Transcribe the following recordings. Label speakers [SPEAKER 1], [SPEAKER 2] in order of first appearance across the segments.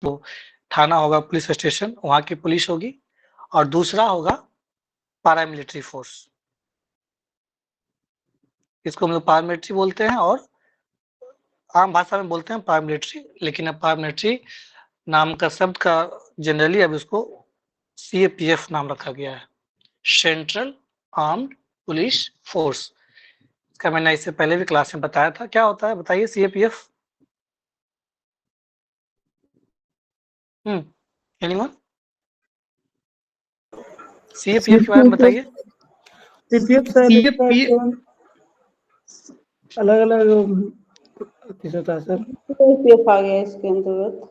[SPEAKER 1] तो थाना होगा पुलिस स्टेशन, वहाँ की पुलिस होगी, और दूसरा होगा पैरामिलिट्री फोर्स। इसको हम लोग पैरामिलिट्री बोलते हैं और आम भाषा में बोलते हैं पैरामिलिट्री, लेकिन अब पैरामिलिट्री नाम का शब्द का जनरली अब इसको सीएपीएफ नाम रखा गया है, सेंट्रल आर्म्ड पुलिस फोर्स। इसका मैंने इससे पहले भी क्लास में बताया था। क्या होता है बताइए सीएपीएफ? एनीवन? सीएपीएफ के बारे में बताइए।
[SPEAKER 2] अलग अलग होता है सर।
[SPEAKER 3] सीएपीएफ आ गया इसके अंतर्गत।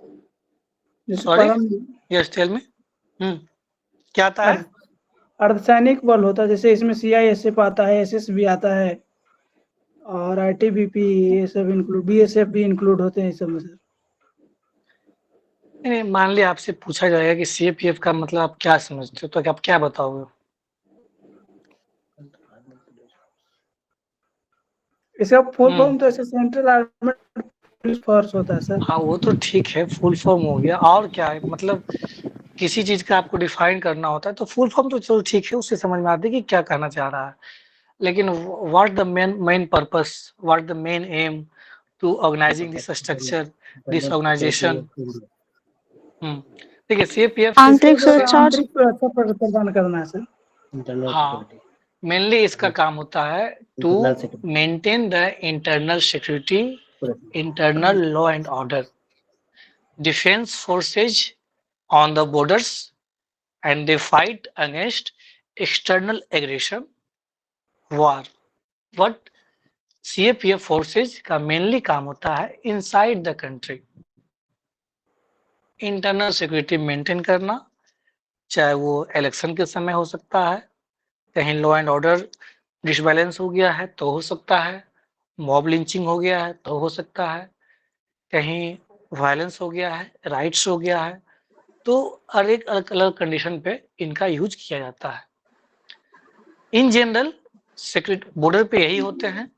[SPEAKER 1] Sorry, yes tell me. क्या आता है?
[SPEAKER 2] अर्धसैनिक बल होता है, जैसे इसमें सीआईएसएफ आता है, एसएसबी आता है, और आईटीबीपी, ये सब इंक्लूड, बीएसएफ भी इंक्लूड होते हैं इस सब में सर।
[SPEAKER 1] मान लिया आपसे पूछा जाएगा कि सीएपीएफ का मतलब आप क्या समझते हो, तो आप क्या बताओगे?
[SPEAKER 2] इसका फुल फॉर्म तो ऐसे सेंट्रल आर्म्ड पुलिस फोर्स होता है सर।
[SPEAKER 1] हाँ वो तो ठीक है, फुल फॉर्म हो गया। और क्या है, मतलब किसी चीज का आपको डिफाइन करना होता है तो फुल फॉर्म तो चलो ठीक है, उससे समझ में आती है कि क्या कहना चाह रहा है, लेकिन what the main purpose, what the main aim to organizing this structure, this organization. ठीक है, सीएपीएफ
[SPEAKER 4] आंतरिक सुरक्षा
[SPEAKER 2] प्रदान करना है सर।
[SPEAKER 1] हाँ, मेनली इसका काम होता है to maintain the internal security, internal law and order, defence forces on the borders, and they fight against external aggression, war. What CAPF forces का मेनली काम होता है inside the country internal security maintain करना, चाहे वो election के समय हो सकता है, कहीं लॉ एंड ऑर्डर डिसबैलेंस हो गया है तो हो सकता है, मॉब लिंचिंग हो गया है तो हो सकता है, कहीं वायलेंस हो गया है, राइट्स हो गया है, तो हर एक अलग अलग कंडीशन पे इनका यूज किया जाता है। इन जनरल सिक्योरिटी बॉर्डर पे यही होते हैं,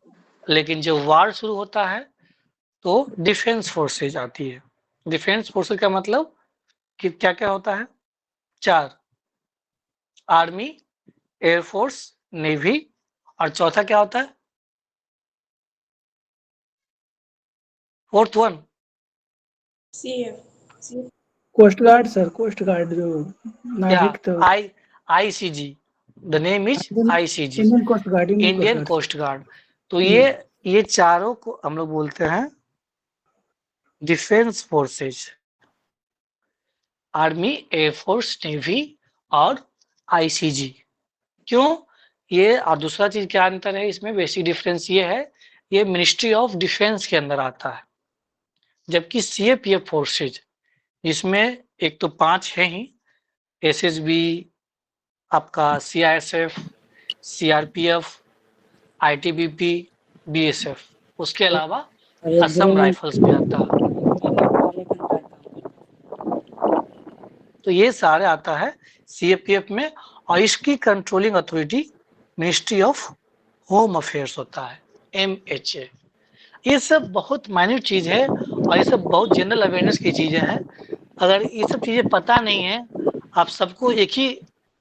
[SPEAKER 1] लेकिन जब वार शुरू होता है तो डिफेंस फोर्सेज आती है। डिफेंस फोर्सेज का मतलब कि क्या क्या होता है? 4, आर्मी, एयरफोर्स, नेवी, और चौथा क्या होता है? Fourth one
[SPEAKER 3] CF,
[SPEAKER 2] coast guard sir, coast guard जो नाविक तो
[SPEAKER 1] ICG, the name is ICG,
[SPEAKER 2] Indian coast guard.
[SPEAKER 1] Indian coast guard. तो ये चारों को हम लोग बोलते हैं defence forces, army, air force, navy और आईसीजी। क्यों? ये और दूसरा चीज क्या अंतर है इसमें, बेसिक डिफरेंस ये है, ये मिनिस्ट्री ऑफ डिफेंस के अंदर आता है, जबकि सीएपीएफ फोर्सेज जिसमें एक तो 5 है ही, एसएसबी, आपका सीआईएसएफ, सीआरपीएफ, आईटीबीपी, बीएसएफ, उसके अलावा असम राइफल्स भी आता है। तो ये सारे आता है सीएपीएफ में, और इसकी controlling authority ministry of home affairs होता है, एमएचए। ये सब बहुत माइन्यूट चीज है और ये सब बहुत जनरल अवेयरनेस की चीजें हैं। अगर ये सब चीजें पता नहीं है, आप सबको एक ही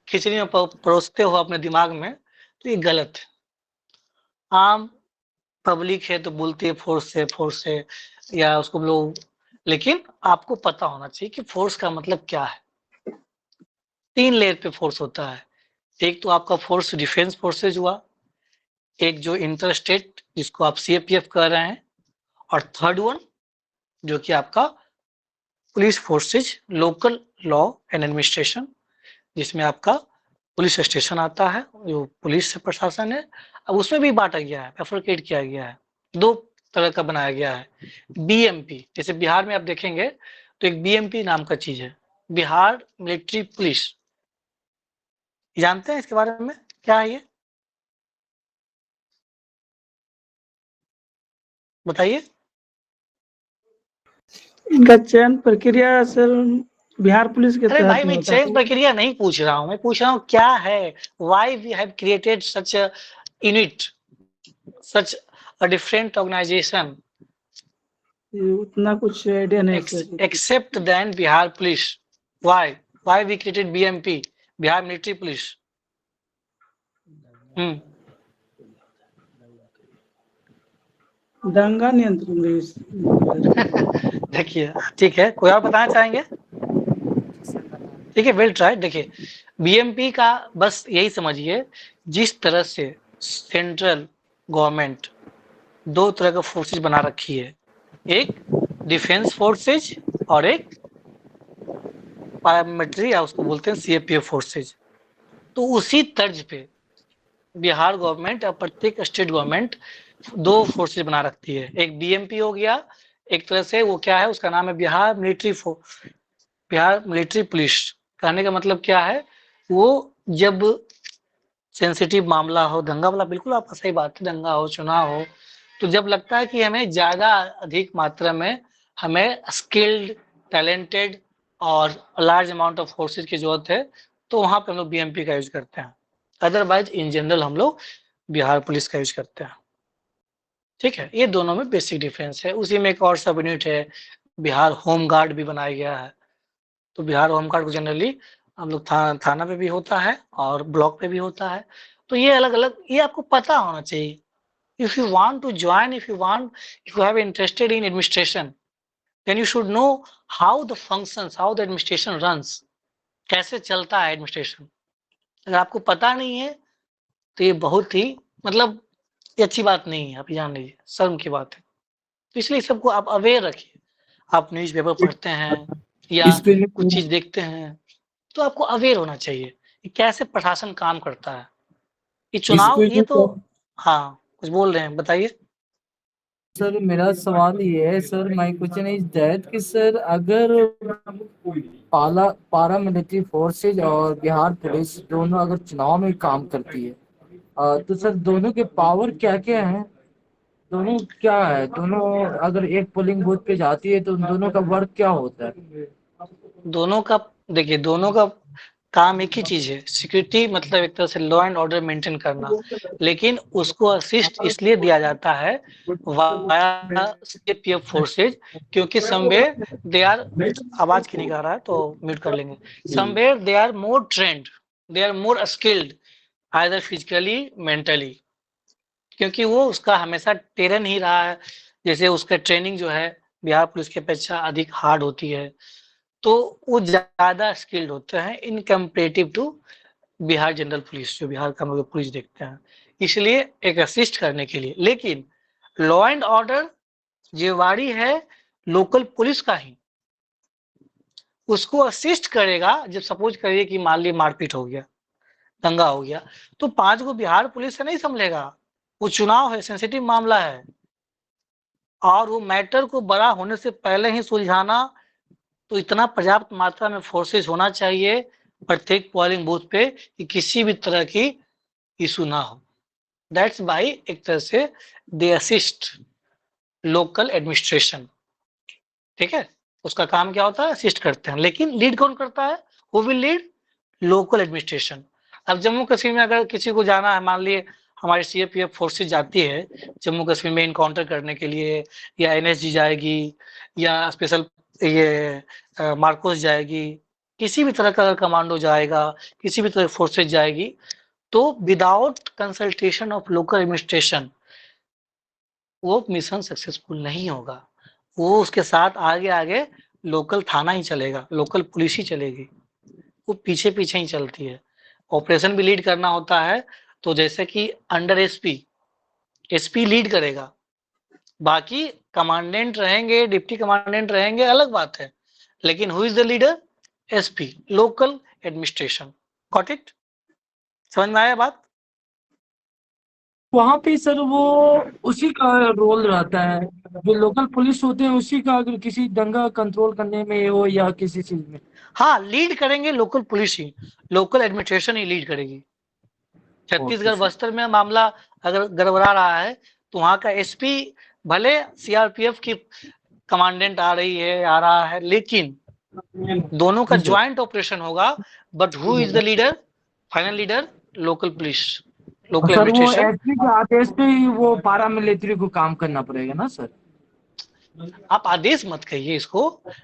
[SPEAKER 1] खिचड़ी में परोसते हो अपने दिमाग में, तो ये गलत है। आम पब्लिक है तो बोलती है फोर्स से या उसको लोग, लेकिन आपको पता होना चाहिए कि फोर्स का मतलब क्या है। 3 लेयर पे फोर्स होता है। एक तो आपका फोर्स डिफेंस फोर्सेज हुआ, एक जो इंटर स्टेट जिसको आप सीएपीएफ कह रहे हैं, और थर्ड वन जो कि आपका police forces, local law and administration, जिसमें आपका पुलिस स्टेशन आता है, जो पुलिस प्रशासन है। अब उसमें भी बांटा गया है, एफोकेट किया गया है, 2 तरह का बनाया गया है। बीएमपी, जैसे बिहार में आप देखेंगे तो एक बीएमपी नाम का चीज है, बिहार मिलिट्री पुलिस। जानते हैं इसके बारे में क्या है ये? बताइए।
[SPEAKER 2] इनका चयन प्रक्रिया सर बिहार पुलिस के
[SPEAKER 1] अरे
[SPEAKER 2] तहत
[SPEAKER 1] भाई, मैं चयन प्रक्रिया नहीं पूछ रहा हूँ, मैं पूछ रहा हूँ क्या है, why we have created such a unit, such a different organization.
[SPEAKER 2] ये उतना कुछ आइडिया नहीं sir.
[SPEAKER 1] except than Bihar Police. Why? Why we created BMP, Bihar Military Police?
[SPEAKER 2] दंगा नियंत्रण रही।
[SPEAKER 1] देखिए, ठीक है, कोई और बताना चाहेंगे? ठीक है, वेल ट्राई। देखिए, बीएमपी का बस यही समझिए, जिस तरह से सेंट्रल गवर्नमेंट दो तरह का फोर्सेज बना रखी है, एक डिफेंस फोर्सेज और एक पैरामिलिट्री, या उसको बोलते हैं सीएपीएफ फोर्सेज। तो उसी तर्ज पे बिहार गवर्नमेंट और प्रत्येक स्टेट गवर्नमेंट दो फोर्सेज बना रखती है। एक बीएमपी हो गया, एक तरह से वो क्या है, उसका नाम है बिहार मिलिट्री पुलिस। कहने का मतलब क्या है, वो जब सेंसिटिव मामला हो, दंगा वाला, बिल्कुल आपका सही बात है, दंगा हो, चुनाव हो, तो जब लगता है कि हमें ज्यादा अधिक मात्रा में हमें स्किल्ड, टैलेंटेड और लार्ज अमाउंट ऑफ फोर्सेज की जरूरत है, तो वहां पे हम लोग बीएमपी का यूज करते हैं। अदरवाइज इन जनरल हम लोग बिहार पुलिस का यूज करते हैं। ठीक है, ये दोनों में बेसिक डिफरेंस है। उसी में एक और सब यूनिट है, बिहार होम गार्ड भी बनाया गया है। तो बिहार होम गार्ड को जनरली हम लोग थाना पे भी होता है और ब्लॉक पे भी होता है। तो ये अलग अलग, ये आपको पता होना चाहिए। If you want to join, if you have interested in administration, then you should know how the functions, how the administration runs, कैसे चलता है एडमिनिस्ट्रेशन। अगर आपको पता नहीं है तो ये बहुत ही, मतलब ये अच्छी बात नहीं है, आप जान लीजिए, शर्म की बात है। तो इसलिए सबको आप अवेयर रखिए। आप न्यूज़पेपर पढ़ते हैं या
[SPEAKER 4] इसके लिए
[SPEAKER 1] कुछ चीज देखते हैं, तो आपको अवेयर होना चाहिए कि कैसे प्रशासन काम करता है। ये चुनाव,
[SPEAKER 4] इसके
[SPEAKER 1] ये
[SPEAKER 4] लिए
[SPEAKER 1] तो, हाँ कुछ बोल रहे हैं, बताइए।
[SPEAKER 4] सर मेरा सवाल ये है sir, my question is that कि सर अगर पारा मिलिट्री फोर्सेज और बिहार पुलिस दोनों अगर चुनाव में काम करती है, तो सर दोनों के पावर क्या क्या है, दोनों क्या है, दोनों अगर एक पोलिंग बूथ पे जाती है तो उन दोनों का वर्क क्या होता है?
[SPEAKER 1] दोनों का, देखिए, दोनों का काम एक ही चीज है, सिक्योरिटी, मतलब एक तरह से लॉ एंड ऑर्डर मेंटेन करना। लेकिन उसको असिस्ट इसलिए दिया जाता है वाया सीपीएफ फोर्सेज, क्योंकि समवेयर दे आर, आवाज क्यों नहीं आ रहा है तो म्यूट कर लेंगे। Somewhere they are more trained, they are more skilled, either physically, mentally, क्योंकि वो उसका हमेशा टेरन ही रहा है। जैसे उसका ट्रेनिंग जो है बिहार पुलिस की अपेक्षा अधिक हार्ड होती है, तो वो ज्यादा स्किल्ड होते हैं in comparative to Bihar general police, जो बिहार का हम लोग पुलिस देखते हैं। इसलिए एक असिस्ट करने के लिए, लेकिन लॉ एंड ऑर्डर जिम्मेवारी है लोकल पुलिस का ही, उसको असिस्ट करेगा। जब सपोज करिए कि मान ली मारपीट हो गया, दंगा हो गया, तो 5 को बिहार पुलिस से नहीं संभलेगा। वो चुनाव है, सेंसिटिव मामला है, और वो मैटर को बड़ा होने से पहले ही सुलझाना, तो इतना पर्याप्त मात्रा में फोर्सेस होना चाहिए प्रत्येक पोलिंग बूथ पे कि किसी भी तरह की इशू ना हो। दैट्स बाई, एक तरह से दे असिस्ट लोकल एडमिनिस्ट्रेशन। ठीक है, उसका काम क्या होता है, असिस्ट करते हैं। लेकिन लीड कौन करता है, who will lead, local administration. अब जम्मू कश्मीर में अगर किसी को जाना है, मान लिए हमारी सीएपीएफ फोर्सेज जाती है जम्मू कश्मीर में इनकाउंटर करने के लिए, या एनएसजी जाएगी, या स्पेशल ये मार्कोस जाएगी, किसी भी तरह का कमांडो जाएगा, किसी भी तरह की फोर्सेज जाएगी, तो without consultation of local administration वो मिशन सक्सेसफुल नहीं होगा। वो उसके साथ आगे आगे लोकल थाना ही चलेगा, लोकल पुलिस ही चलेगी, वो पीछे पीछे ही चलती है। ऑपरेशन भी लीड करना होता है, तो जैसे कि अंडर एसपी लीड करेगा, बाकी कमांडेंट रहेंगे, डिप्टी कमांडेंट रहेंगे, अलग बात है। लेकिन who is the leader, SP, local administration. Got it, समझ में आया बात?
[SPEAKER 4] वहां पे सर वो उसी का रोल रहता है, जो लोकल पुलिस होते हैं उसी का, अगर किसी दंगा कंट्रोल करने में हो या किसी चीज में।
[SPEAKER 1] हाँ, लीड करेंगे लोकल पुलिस ही, लोकल एडमिनिस्ट्रेशन ही लीड करेगी। छत्तीसगढ़ बस्तर में मामला अगर गड़बड़ा रहा है, तो वहां का एसपी, भले सीआरपीएफ की कमांडेंट आ रही है, आ रहा है, लेकिन दोनों का ज्वाइंट ऑपरेशन होगा। But who is the leader, final leader, local police, local
[SPEAKER 4] sir वो
[SPEAKER 1] एडमिनिस्ट्रेशन।
[SPEAKER 4] एसपी के आदेश पे ही वो पारा मिलिट्री को काम करना पड़ेगा ना सर?
[SPEAKER 1] आप आदेश मत कहिए इसको,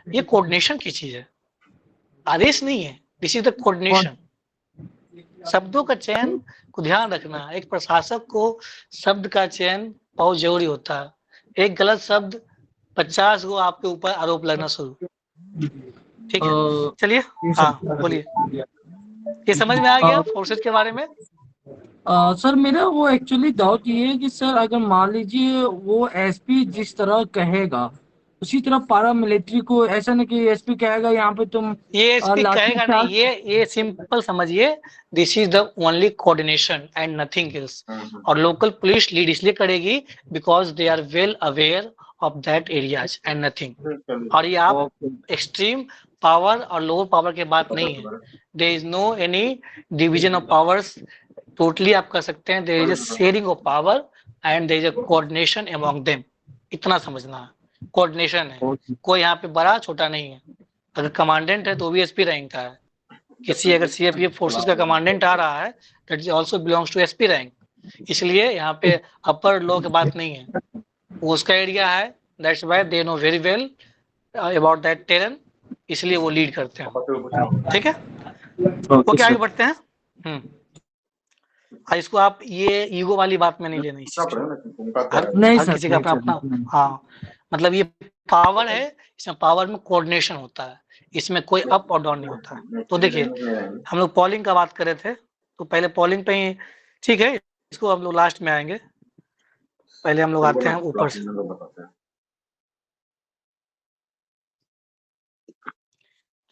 [SPEAKER 1] ये कोऑर्डिनेशन की चीज है, आदेश नहीं है, दिस इज द कोऑर्डिनेशन। शब्दों का चयन को ध्यान रखना, एक प्रशासक को शब्द का चयन बहुत जरूरी होता है। एक गलत शब्द 50 को आपके ऊपर आरोप लगना शुरू। ठीक है, चलिए हाँ बोलिए, ये समझ में आ गया फोर्सेज के बारे में?
[SPEAKER 4] सर मेरा वो एक्चुअली डाउट ये है कि सर अगर मान लीजिए वो एसपी जिस तरह कहेगा उसी तरह पारा मिलिट्री को, ऐसा नहीं कि एसपी कहेगा यहाँ पे तुम
[SPEAKER 1] ये एसपी
[SPEAKER 4] लाठी
[SPEAKER 1] कहेगा
[SPEAKER 4] चार्ज।
[SPEAKER 1] नहीं, ये सिंपल समझिए, this is the only coordination and nothing else. और लोकल पुलिस लीड इसलिए करेगी because they are well aware of that areas and nothing. और ये आप एक्सट्रीम पावर और लोअर पावर के बात नहीं है, there is no any division of powers, totally आप कर सकते हैं, there is a sharing of power and there is a coordination among them, इतना समझना है, कोऑर्डिनेशन है, कोई यहाँ पे बड़ा छोटा नहीं है। अगर कमांडेंट है तो भी एसपी रैंक का है, किसी अगर सीएपीएफ फोर्सेस का कमांडेंट आ रहा है that is also belongs to SP rank, इसलिए यहाँ पे अपर लो की बात नहीं है, वो उसका एरिया है, that's why they know very well about that terrain, इसलिए वो लीड करते हैं। ठीक है, ओके आगे बढ़ते हैं। इसको आप ये ईगो वाली बात में नहीं लेना,
[SPEAKER 4] नहीं
[SPEAKER 1] हर
[SPEAKER 4] सर,
[SPEAKER 1] किसी का अपना अपना, हाँ मतलब ये पावर है, इसमें पावर में कोऑर्डिनेशन होता है, इसमें कोई अप और डाउन नहीं होता है। तो देखिए हम लोग पॉलिंग का बात कर रहे थे, तो पहले पॉलिंग पे ही, ठीक है इसको हम लोग लास्ट में आएंगे, पहले हम लोग आते हैं ऊपर से।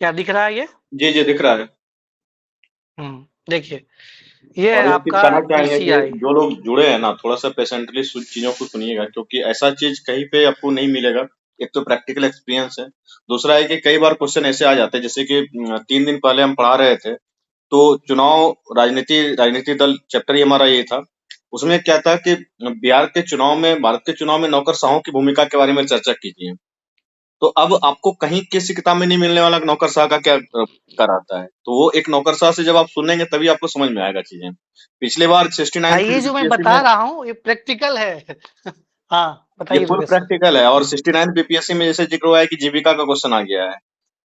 [SPEAKER 1] क्या दिख रहा है ये?
[SPEAKER 5] जी दिख रहा है।
[SPEAKER 1] देखिए ये है
[SPEAKER 5] और एक चीज
[SPEAKER 1] आपका
[SPEAKER 5] कहना चाहेंगे कि
[SPEAKER 1] ECI।
[SPEAKER 5] जो लोग जुड़े हैं ना, थोड़ा सा पेशेंटली चीजों को सुनिएगा, क्योंकि ऐसा चीज कहीं पे आपको नहीं मिलेगा। एक तो प्रैक्टिकल एक्सपीरियंस है, दूसरा है कि कई बार क्वेश्चन ऐसे आ जाते हैं, जैसे कि 3 दिन पहले हम पढ़ा रहे थे, तो चुनाव राजनीति दल चैप्टर ही हमारा ये था। उसमें क्या था कि बिहार के चुनाव में, भारत के चुनाव में नौकरशाहों की भूमिका के बारे में चर्चा कीजिए। तो अब आपको कहीं किसी किताब में नहीं मिलने वाला नौकरशाह का क्या कराता है, तो वो एक नौकरशाह से जब आप सुनेंगे तभी आपको समझ में आएगा चीजें। पिछले बार 69
[SPEAKER 1] ये जो मैं बता रहा हूँ ये प्रैक्टिकल है। हाँ
[SPEAKER 5] ये
[SPEAKER 1] बताइए
[SPEAKER 5] फुल
[SPEAKER 1] रुपेश सर।
[SPEAKER 5] प्रैक्टिकल है, और 69 बीपीएससी में जैसे जिक्र हुआ है कि जीविका का क्वेश्चन आ गया है।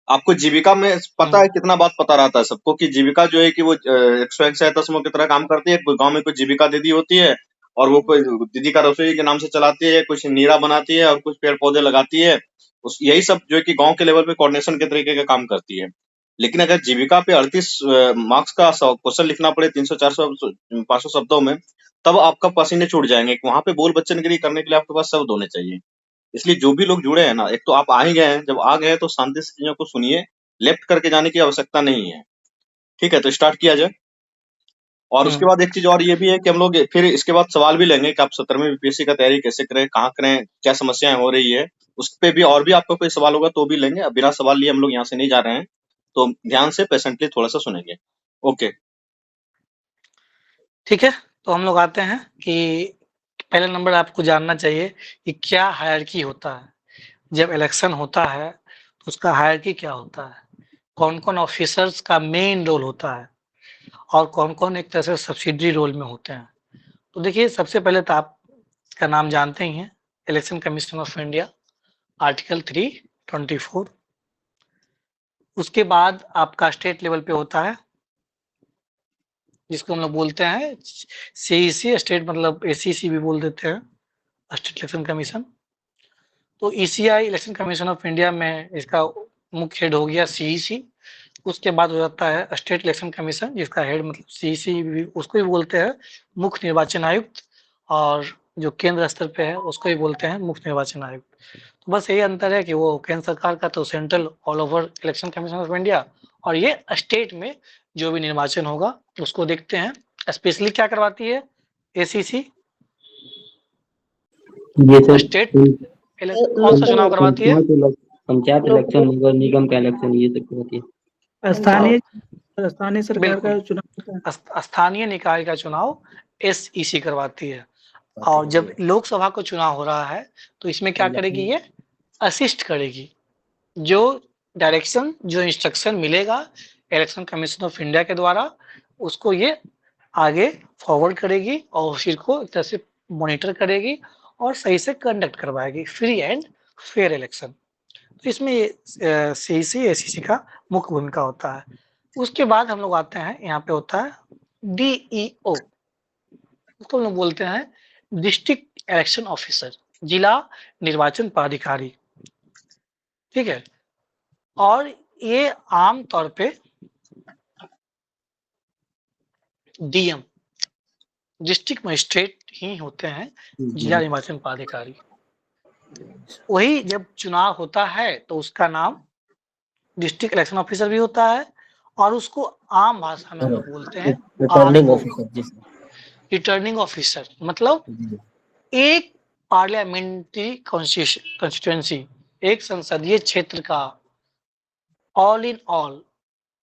[SPEAKER 5] आपको जीविका में पता है, कितना बात पता रहता है सबको कि जीविका जो है कि वो 161 समूह की तरह काम करती है। कोई गांव में कोई जीविका दीदी होती है और वो कोई दीदी का रसोई के नाम से चलाती है, कुछ नीरा बनाती है और कुछ पेड़ पौधे लगाती है। यही सब जो है कि गांव के लेवल पे कोऑर्डिनेशन के तरीके का काम करती है। लेकिन अगर जीविका पे 38 मार्क्स का क्वेश्चन लिखना पड़े 300-400 500 शब्दों में, तब आपका पसीने छूट जाएंगे। वहां पे बोल बच्चनगिरी करने के लिए आपके पास शब्द होने चाहिए। इसलिए जो भी लोग जुड़े हैं ना, एक तो आप आ ही गए हैं, जब आ गए हैं तो शांति से चीजों को सुनिए, लेफ्ट करके जाने की आवश्यकता नहीं है। ठीक है, तो स्टार्ट किया जाए। और उसके बाद एक चीज और ये भी है कि हम लोग फिर इसके बाद सवाल भी लेंगे कि आप 17वीं बीपीएससी का तैयारी कैसे करें, कहाँ करें, क्या समस्याएं हो रही है। उस पे भी और भी आपका कोई सवाल होगा तो भी लेंगे। अब बिना सवाल लिए हम लोग यहाँ से नहीं जा रहे हैं, तो ध्यान से पेशेंटली थोड़ा सा सुनेंगे। ओके
[SPEAKER 1] ठीक है, तो हम लोग आते हैं कि पहला नंबर आपको जानना चाहिए कि क्या हायरार्की होता है। जब इलेक्शन होता है तो उसका हायरार्की क्या होता है, कौन कौन ऑफिसर्स का मेन रोल होता है और कौन कौन एक तरह से सब्सिडरी रोल में होते हैं। तो देखिए सबसे पहले तो आप का नाम जानते ही हैं, election commission of India, article 324। उसके बाद आपका स्टेट लेवल पे होता है जिसको हम लोग बोलते हैं CEC, स्टेट मतलब ACC भी बोल देते हैं, स्टेट इलेक्शन कमीशन। तो ECI election commission of India में इसका मुख्य हेड हो गया CEC। उसके बाद हो जाता है स्टेट इलेक्शन कमीशन जिसका हेड मतलब CEC भी उसको भी बोलते हैं मुख्य निर्वाचन आयुक्त, और जो केंद्र स्तर पे है उसको भी बोलते हैं मुख्य निर्वाचन आयुक्त। तो बस यही अंतर है कि वो केंद्र सरकार का तो central all over election commission of India, और ये स्टेट में जो भी निर्वाचन होगा उसको देखते हैं। स्पेशली क्या करवाती है ACC,
[SPEAKER 6] ये सर
[SPEAKER 1] स्टेट कौन सा चुनाव करवाती है?
[SPEAKER 6] पंचायत इलेक्शन, नगर निगम का इलेक्शन, ये सब होती है।
[SPEAKER 2] स्थानीय सरकार का चुनाव होता है।
[SPEAKER 1] स्थानीय निकाय का चुनाव SEC करवाती है। और जब लोकसभा को चुनाव हो रहा है तो इसमें क्या करेगी, ये असिस्ट करेगी। जो डायरेक्शन जो इंस्ट्रक्शन मिलेगा इलेक्शन कमीशन ऑफ इंडिया के द्वारा उसको ये आगे फॉरवर्ड करेगी और फिर को एक तरह से मॉनिटर करेगी और सही से कंडक्ट करवाएगी, फ्री एंड फेयर इलेक्शन। तो इसमें सीईसी एसीसी का मुख्य भूमिका होता है। उसके बाद हम लोग आते हैं, यहाँ पे होता है डीईओ, उसको हम लोग बोलते हैं डिस्ट्रिक्ट इलेक्शन ऑफिसर, जिला निर्वाचन पदाधिकारी। ठीक है, और ये आम तौर पे डीएम डिस्ट्रिक्ट मजिस्ट्रेट ही होते हैं, जिला निर्वाचन पदाधिकारी। वही जब चुनाव होता है तो उसका नाम डिस्ट्रिक्ट इलेक्शन ऑफिसर भी होता है, और उसको आम भाषा में हम लोग बोलते हैं
[SPEAKER 6] रिटर्निंग ऑफिसर। जी सर।
[SPEAKER 1] Returning officer. मतलब एक पार्लियामेंट्री कॉन्स्टिट्यूएंसी, एक संसदीय क्षेत्र का ऑल इन ऑल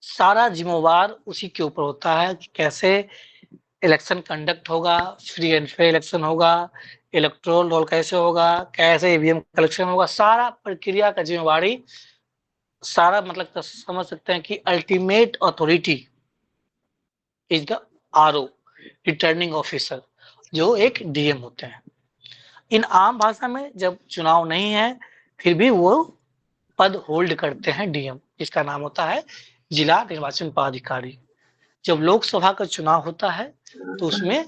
[SPEAKER 1] सारा जिम्मेवार उसी के ऊपर होता है कि कैसे इलेक्शन कंडक्ट होगा, फ्री एंड फेयर इलेक्शन होगा, इलेक्टोरल रोल कैसे होगा, कैसे ईवीएम कलेक्शन होगा, सारा प्रक्रिया का जिम्मेवारी, सारा मतलब तो समझ सकते हैं कि ultimate authority is the RO, returning officer, जो एक डीएम होते हैं। इन आम भाषा में जब चुनाव नहीं है फिर भी वो पद होल्ड करते हैं डीएम, जिसका नाम होता है जिला निर्वाचन पदाधिकारी। जब लोकसभा का चुनाव होता है तो उसमें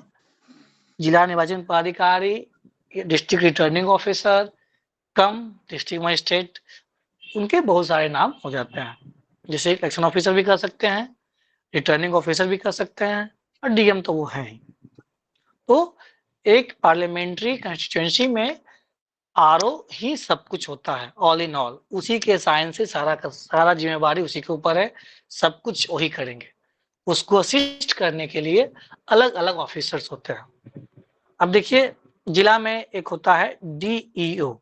[SPEAKER 1] जिला निर्वाचन पदाधिकारी, डिस्ट्रिक्ट रिटर्निंग ऑफिसर कम डिस्ट्रिक्ट मजिस्ट्रेट, उनके बहुत सारे नाम हो जाते हैं। जैसे इलेक्शन ऑफिसर भी कर सकते हैं, रिटर्निंग ऑफिसर भी कर सकते हैं, और डीएम तो वो है ही। तो एक पार्लियामेंट्री कॉन्स्टिट्यूएंसी में आरओ ही सब कुछ होता है, ऑल इन ऑल, उसी के साइन से सारा जिम्मेवारी उसी के ऊपर है, सब कुछ वही करेंगे। उसको असिस्ट करने के लिए अलग अलग ऑफिसर्स होते हैं। अब देखिए, जिला में एक होता है डीईओ,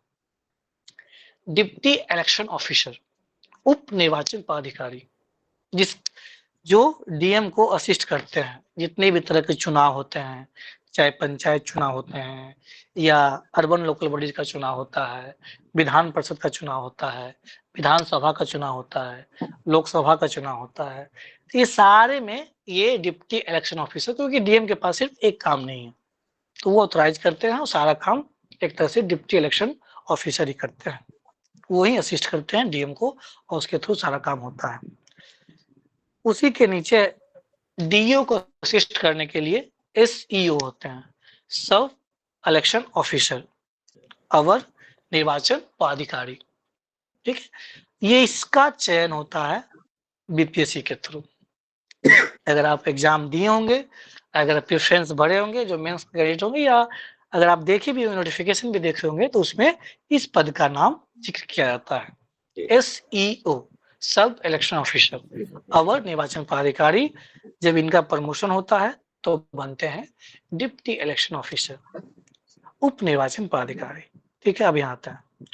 [SPEAKER 1] डिप्टी इलेक्शन ऑफिसर, उप निर्वाचन पदाधिकारी, जो डीएम को असिस्ट करते हैं। जितने भी तरह के चुनाव होते हैं, चाहे पंचायत चुनाव होते हैं या अर्बन लोकल बॉडीज का चुनाव होता है, विधान परिषद का चुनाव होता है, विधानसभा का चुनाव होता है, लोकसभा का चुनाव होता है, तो ये सारे में ये डिप्टी इलेक्शन ऑफिसर, क्योंकि डीएम के पास सिर्फ एक काम नहीं है, तो वो ऑथराइज करते हैं और सारा काम एक तरह से डिप्टी इलेक्शन ऑफिसर ही करते हैं, वो ही असिस्ट करते हैं डीएम को, और उसके थ्रू सारा काम होता है। उसी के नीचे डीईओ को असिस्ट करने के लिए एसईओ होते हैं, सब इलेक्शन ऑफिसर, अवर निर्वाचन पदाधिकारी। ठीक है, ये इसका चयन होता है बीपीएससी के थ्रू। अगर आप एग्जाम दिए होंगे, अगर प्रेफरेंस भरे होंगे, जो मेंस कैंडिडेट होंगे, या अगर आप देखे भी होंगे, नोटिफिकेशन भी देखे होंगे, तो उसमें इस पद का नाम जिक्र किया जाता है, एसईओ, सब इलेक्शन ऑफिसर, अवर निर्वाचन पदाधिकारी। जब इनका प्रमोशन होता है तो बनते हैं डिप्टी इलेक्शन ऑफिसर, उप निर्वाचन पदाधिकारी। ठीक है, अब यहाँ आता है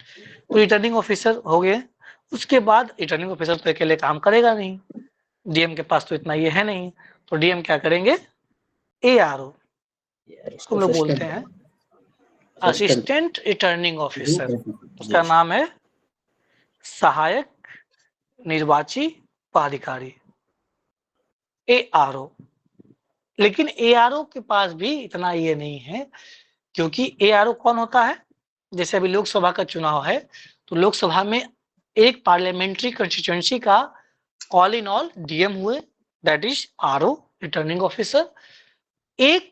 [SPEAKER 1] तो रिटर्निंग ऑफिसर हो गए। उसके बाद रिटर्निंग ऑफिसर तो अकेले काम करेगा नहीं, डीएम के पास तो इतना ये है नहीं, तो डीएम क्या करेंगे, एआरओ, उसको हम लोग बोलते हैं असिस्टेंट रिटर्निंग ऑफिसर, उसका नाम है सहायक निर्वाची पदाधिकारी, एआरओ। लेकिन एआरओ के पास भी इतना ये नहीं है, क्योंकि एआरओ कौन होता है, जैसे अभी लोकसभा का चुनाव है तो लोकसभा में एक पार्लियामेंट्री कॉन्स्टिट्यूएंसी का ऑल इन ऑल डीएम हुए, that is RO, returning officer. एक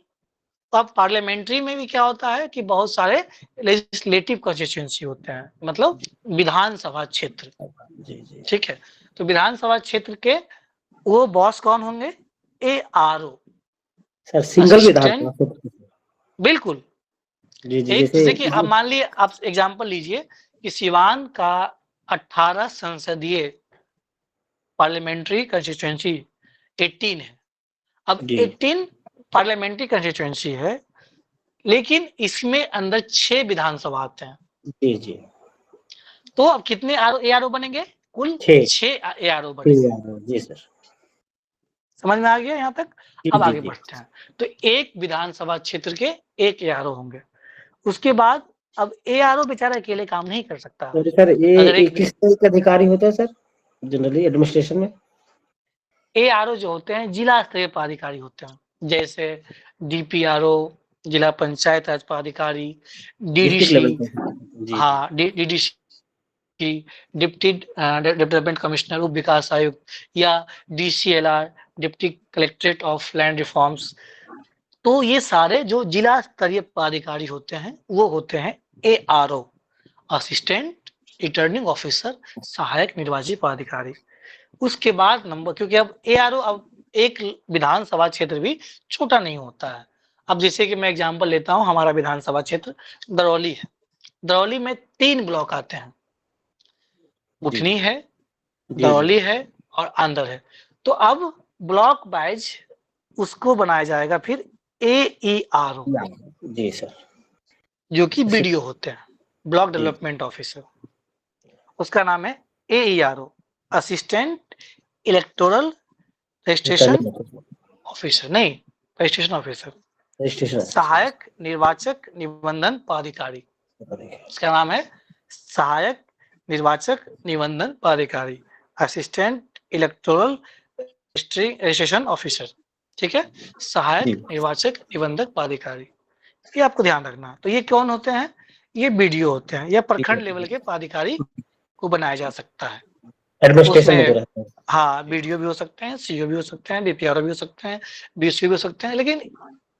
[SPEAKER 1] अब पार्लियामेंट्री में भी क्या होता है कि बहुत सारे लेजिस्लेटिव कॉन्स्टिट्यूएंसी होते हैं, मतलब विधानसभा क्षेत्र। ठीक है, तो विधानसभा क्षेत्र के वो बॉस कौन होंगे, एआरओ,
[SPEAKER 6] सर सिंगल विधान।
[SPEAKER 1] बिल्कुल।
[SPEAKER 6] जी जी,
[SPEAKER 1] जैसे कि आप मान लिए, आप एग्जांपल लीजिए कि सिवान का 18 संसदीय पार्लियामेंट्री कंस्टिट्यूएंसी 18 है। अब 18 पार्लियामेंट्री कंस्टिट्यूएंसी है, लेकिन इसमें अंदर 6 विधानसभा आते हैं। जी जी, तो अब कितने एआरओ बनेंगे, कुल 6 एआरओ बनेंगे। जी सर, समझ में आ गया यहाँ तक। अब आगे बढ़ते हैं, तो एक विधानसभा क्षेत्र के एक एआरओ होंगे। उसके बाद अब एआरओ बेचारा अकेले काम नहीं कर सकता।
[SPEAKER 6] सर ये किस तरह के अधिकारी होते हैं सर जनरली एडमिनिस्ट्रेशन में?
[SPEAKER 1] एआरओ जो होते हैं जिला स्तरीय पदाधिकारी होते हैं, जैसे डीपीआरओ, जिला पंचायत राज पदाधिकारी, डीडीसी, हाँ डीडीसी कि डिप्टी डेवलपमेंट कमिश्नर, उप विकास आयुक्त, या DCLR, deputy collectorate of land reforms. तो ये सारे जो जिला स्तरीय पदाधिकारी होते हैं वो होते हैं ARO, असिस्टेंट रिटर्निंग ऑफिसर, सहायक निर्वाची पदाधिकारी। उसके बाद नंबर, क्योंकि अब ARO, अब एक विधानसभा क्षेत्र भी छोटा नहीं होता है। अब जैसे कि मैं एग्जांपल लेता हूं, हमारा विधानसभा क्षेत्र दरौली है। दरौली में 3 ब्लॉक आते हैं, बुठनी है, दरौली है और आंदर है। तो अब ब्लॉक वाइज उसको बनाया जाएगा फिर AERO,
[SPEAKER 6] जी सर,
[SPEAKER 1] जो कि BDO होते हैं, ब्लॉक डेवलपमेंट ऑफिसर। उसका नाम है AERO, assistant electoral registration officer, नहीं रजिस्ट्रेशन ऑफिसर,
[SPEAKER 6] रजिस्ट्रेशन
[SPEAKER 1] सहायक निर्वाचक निबंधन पदाधिकारी। इसका नाम है सहायक निर्वाचक निबंधन पदाधिकारी, असिस्टेंट इलेक्टोरल रजिस्ट्रेशन ऑफिसर। ठीक है, सहायक निर्वाचक निबंधक पदाधिकारी, ये आपको ध्यान रखना है। तो ये कौन होते हैं? ये BDO होते हैं, या प्रखंड लेवल के पदाधिकारी को बनाया जा सकता है।
[SPEAKER 6] एडमिनिस्ट्रेशन में जो रहते हैं।
[SPEAKER 1] हाँ, BDO भी हो सकते हैं, CO भी हो सकते हैं, DPRO भी हो सकते हैं, BCO भी हो सकते हैं, लेकिन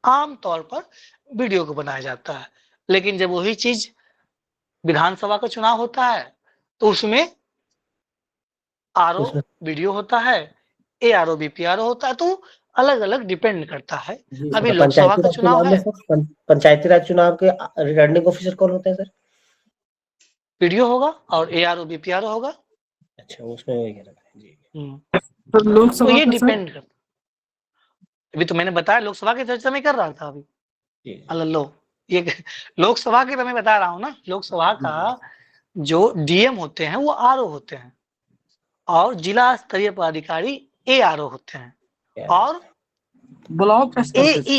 [SPEAKER 1] आम तौर पर BDO को बनाया जाता है। लेकिन जब वही चीज विधानसभा का चुनाव होता है तो उसमें RO BDO होता है, ARO BPRO होता है, तो अलग अलग डिपेंड करता है। अभी लोकसभा का चुनाव है,
[SPEAKER 6] पंचायती राज चुनाव के रिटर्निंग ऑफिसर कौन होते हैं सर?
[SPEAKER 1] BDO होगा और ARO BPRO होगा।
[SPEAKER 6] अच्छा, उसमें वही है जी।
[SPEAKER 4] तो लोकसभा
[SPEAKER 1] तो ये
[SPEAKER 4] का
[SPEAKER 1] डिपेंड करता, अभी तो मैंने बताया लोकसभा की चर्चा में कर रहा था अभी। लो, ये लोकसभा की तो मैं बता रहा हूँ ना, लोकसभा का जो DM होते हैं वो RO होते हैं, और जिला स्तरीय पदाधिकारी ARO होते हैं, और
[SPEAKER 4] ब्लॉक स्तर पे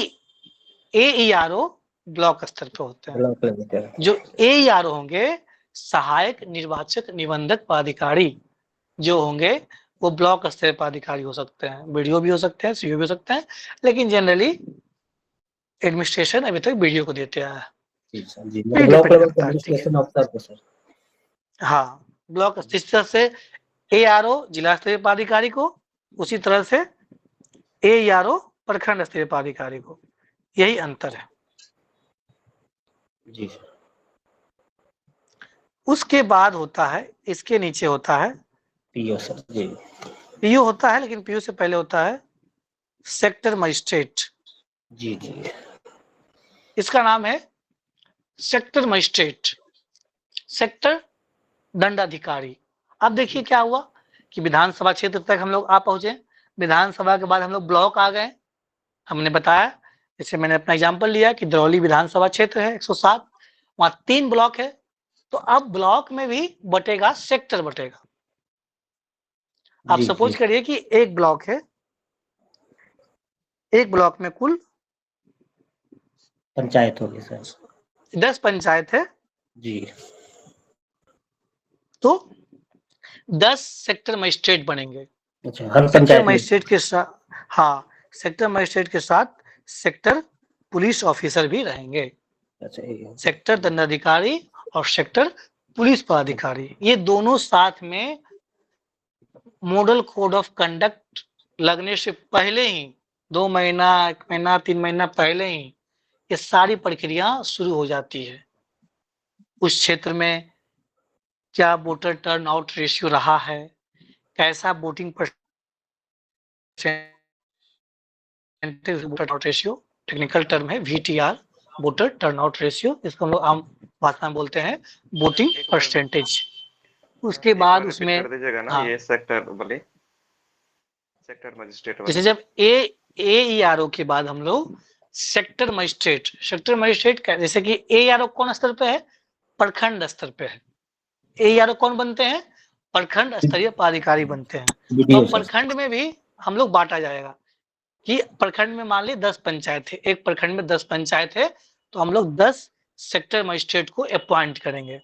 [SPEAKER 1] AERO ब्लॉक स्तर पे होते हैं। जो AERO होंगे सहायक निर्वाचक निबंधक पदाधिकारी, जो होंगे वो ब्लॉक स्तर पदाधिकारी हो सकते हैं, BDO भी हो सकते हैं, CO भी हो सकते हैं, लेकिन जनरली एडमिनिस्ट्रेशन अभी तक BDO को देते हैं। हाँ, ब्लॉक जिस तरह से ARO जिला स्तरीय पदाधिकारी को, उसी तरह से AERO प्रखंड स्तरीय पदाधिकारी को, यही अंतर है
[SPEAKER 6] जी।
[SPEAKER 1] उसके बाद होता है, इसके नीचे होता है
[SPEAKER 6] PO सर जी।
[SPEAKER 1] PO होता है, लेकिन PO से पहले होता है सेक्टर मजिस्ट्रेट।
[SPEAKER 6] जी जी,
[SPEAKER 1] इसका नाम है सेक्टर मजिस्ट्रेट, सेक्टर दंडाधिकारी। अब देखिए क्या हुआ कि विधानसभा क्षेत्र तक हम लोग आ पहुंचे, विधानसभा के बाद हम लोग ब्लॉक आ गए। हमने बताया, जैसे मैंने अपना एग्जांपल लिया कि दरौली विधानसभा क्षेत्र है 107, वहां 3 ब्लॉक है। तो अब ब्लॉक में भी बटेगा, सेक्टर बटेगा। आप सपोज करिए कि एक ब्लॉक है, एक ब्लॉक में कुल
[SPEAKER 6] पंचायत होगी सर,
[SPEAKER 1] 10 पंचायत है
[SPEAKER 6] जी।
[SPEAKER 1] तो 10 सेक्टर मजिस्ट्रेट बनेंगे।
[SPEAKER 6] अच्छा, हर
[SPEAKER 1] सेक्टर
[SPEAKER 6] पंचायत
[SPEAKER 1] मजिस्ट्रेट के साथ, हाँ, सेक्टर मजिस्ट्रेट के साथ सेक्टर पुलिस ऑफिसर भी रहेंगे।
[SPEAKER 6] अच्छा,
[SPEAKER 1] सेक्टर दंडाधिकारी और सेक्टर पुलिस पदाधिकारी, ये दोनों साथ में मॉडल कोड ऑफ कंडक्ट लगने से पहले ही 2 महीना, 1 महीना, 3 महीना पहले ही ये सारी प्रक्रिया शुरू हो जाती है। उस क्षेत्र में क्या वोटर टर्न आउट रेशियो रहा है, कैसा voting turnout ratio, technical term है VTR, वोटर टर्नआउट रेशियो, इसको हम लोग आम भाषा में बोलते हैं वोटिंग परसेंटेज। उसके बाद उसमें
[SPEAKER 7] कर दीजिएगा ना, ये सेक्टर बोले, सेक्टर मजिस्ट्रेट,
[SPEAKER 1] जैसे जब AERO के बाद हम लोग सेक्टर मजिस्ट्रेट, सेक्टर मजिस्ट्रेट जैसे कि AERO कौन स्तर पे है? प्रखंड स्तर पे है। AERO कौन बनते हैं? प्रखंड स्तरीय पदाधिकारी बनते हैं। तो प्रखंड में भी हम लोग बांटा जाएगा कि प्रखंड में मान ली 10 पंचायत है, एक प्रखंड में 10 पंचायत है, तो हम लोग 10 सेक्टर मजिस्ट्रेट को अपॉइंट करेंगे,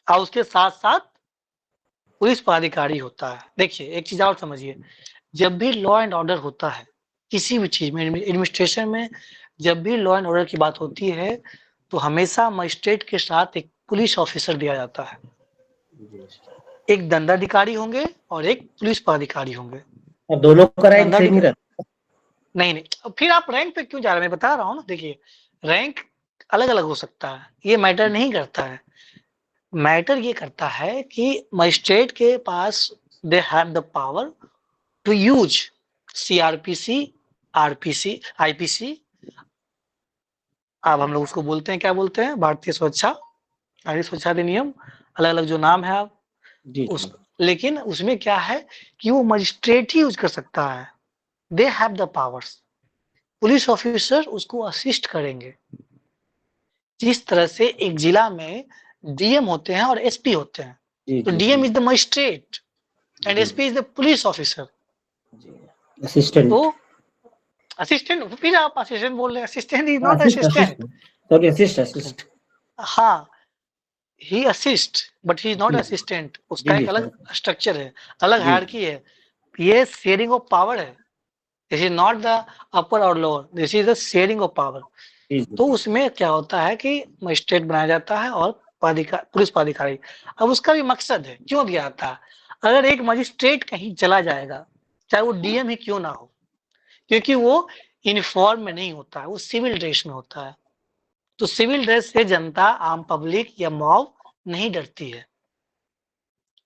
[SPEAKER 1] और उसके साथ साथ पुलिस पदाधिकारी होता है। देखिए एक चीज और समझिए, जब भी लॉ एंड ऑर्डर होता है किसी भी चीज में, एडमिनिस्ट्रेशन में जब भी लॉ एंड ऑर्डर की बात होती है तो हमेशा मजिस्ट्रेट के साथ एक पुलिस ऑफिसर दिया जाता है। एक दंडाधिकारी होंगे और एक पुलिस पदाधिकारी होंगे।
[SPEAKER 6] और दोनों का रैंक सेम ही
[SPEAKER 1] दंडाधिकारी
[SPEAKER 6] रहता
[SPEAKER 1] नहीं नहीं, अब फिर आप रैंक पे क्यों जा रहे हैं? मैं बता रहा हूँ ना, देखिए रैंक अलग अलग हो सकता है, ये मैटर नहीं करता है। मैटर ये करता है कि मजिस्ट्रेट के पास they have the power to use CrPC, RPC, IPC, अब हम लोग उसको बोलते हैं, क्या बोलते हैं, भारतीय स्वच्छता अधिनियम, अलग अलग जो नाम है आप
[SPEAKER 6] जी
[SPEAKER 1] उस, लेकिन उसमें क्या है कि वो मजिस्ट्रेट ही यूज कर सकता है, दे have the powers. Police officer उसको असिस्ट करेंगे। जिस तरह से एक जिला में डीएम होते हैं और एसपी होते हैं,
[SPEAKER 6] जी
[SPEAKER 1] तो DM is the magistrate and SP is the police officer.
[SPEAKER 6] Assistant
[SPEAKER 1] तो असिस्टेंट, फिर आप असिस्टेंट बोल रहे हैं, assistant is not assistant.
[SPEAKER 6] Sorry assist
[SPEAKER 1] हाँ, he assist but he is not assistant, उसका एक अलग स्ट्रक्चर है, अलग हायरार्की है। ये शेयरिंग ऑफ पावर है, this is not the upper और lower, this is the sharing of power. तो उसमें क्या होता है कि मजिस्ट्रेट बनाया जाता है और पुलिस पदाधिकारी। अब उसका भी मकसद है, क्यों दिया जाता है? अगर एक मजिस्ट्रेट कहीं चला जाएगा, चाहे वो डीएम ही क्यों ना हो, क्योंकि वो यूनिफॉर्म में नहीं होता है, वो सिविल ड्रेस में होता है, तो सिविल ड्रेस से जनता, आम पब्लिक या मॉब नहीं डरती है,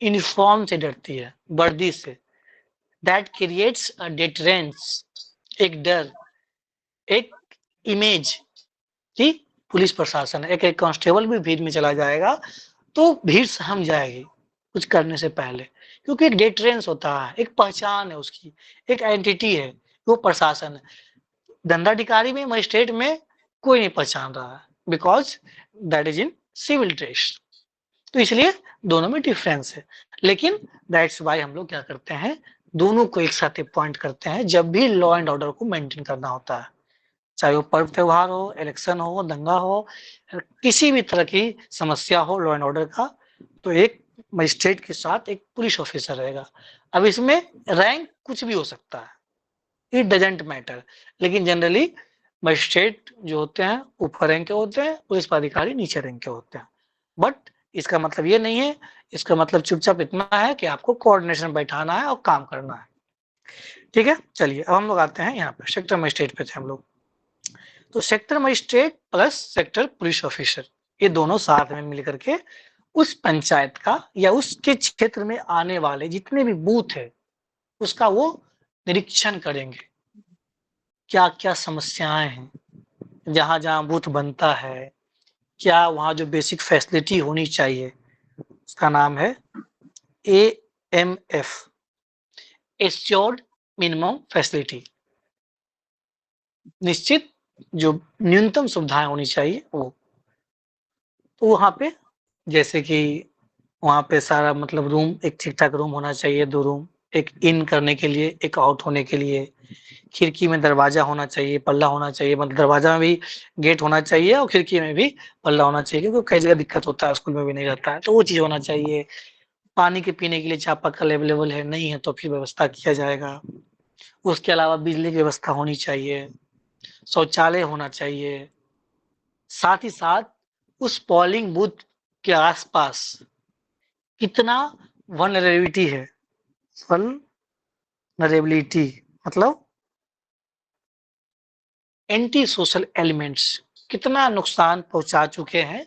[SPEAKER 1] यूनिफॉर्म से डरती है, वर्दी से। दैट क्रिएट्स अ डिटरेंस, एक डर, एक इमेज कि पुलिस प्रशासन है। एक कांस्टेबल भी भीड़ में चला जाएगा तो भीड़ सहम जाएगी कुछ करने से पहले, क्योंकि एक डिटरेंस होता है, एक पहचान है उसकी, एक आइडेंटिटी है, वो प्रशासन है। दंडाधिकारी में, मजिस्ट्रेट में कोई नहीं पहचान रहा है, because that is in civil dress. तो इसलिए दोनों में डिफरेंस है, लेकिन दैट्स वाई हम लोग क्या करते हैं, दोनों को एक साथ पॉइंट करते हैं जब भी लॉ एंड ऑर्डर को मेंटेन करना होता है, चाहे वो पर्व त्योहार हो, इलेक्शन हो, दंगा हो, किसी भी तरह की समस्या हो लॉ एंड ऑर्डर का, तो एक मजिस्ट्रेट के साथ एक पुलिस ऑफिसर रहेगा। अब इसमें रैंक कुछ भी हो सकता है, इट डजेंट मैटर, लेकिन जनरली मजिस्ट्रेट जो होते हैं ऊपर रैंक के होते हैं, पुलिस पदाधिकारी नीचे रैंक के होते हैं। बट इसका मतलब ये नहीं है, इसका मतलब चुपचाप इतना है कि आपको कोऑर्डिनेशन बैठाना है और काम करना है। ठीक है, चलिए अब हम लोग आते हैं यहाँ पे सेक्टर मजिस्ट्रेट पे थे हम लोग। तो sector magistrate plus sector police officer, ये दोनों साथ में मिलकर के उस पंचायत का या उसके क्षेत्र में आने वाले जितने भी बूथ है उसका वो निरीक्षण करेंगे, क्या क्या समस्याएं हैं, जहां जहां बूथ बनता है, क्या वहां जो बेसिक फैसिलिटी होनी चाहिए, उसका नाम है AMF, एश्योर्ड मिनिमम फैसिलिटी, निश्चित जो न्यूनतम सुविधाएं होनी चाहिए वो। तो वहां पे जैसे कि वहां पे सारा मतलब रूम एक ठीक ठाक रूम होना चाहिए, 2 रूम, एक इन करने के लिए, एक आउट होने के लिए, खिड़की में दरवाजा होना चाहिए, पल्ला होना चाहिए, मतलब दरवाजा में भी गेट होना चाहिए और खिड़की में भी पल्ला होना चाहिए, क्योंकि कई जगह दिक्कत होता है, स्कूल में भी नहीं रहता है, तो वो चीज होना चाहिए। पानी के पीने के लिए चापाकल अवेलेबल है, नहीं है तो फिर व्यवस्था किया जाएगा। उसके अलावा बिजली की व्यवस्था होनी चाहिए, शौचालय होना चाहिए, साथ ही साथ उस पोलिंग बूथ के आसपास कितना वनरेबिलिटी है, वनरेबिलिटी मतलब एंटी सोशल एलिमेंट्स कितना नुकसान पहुंचा चुके हैं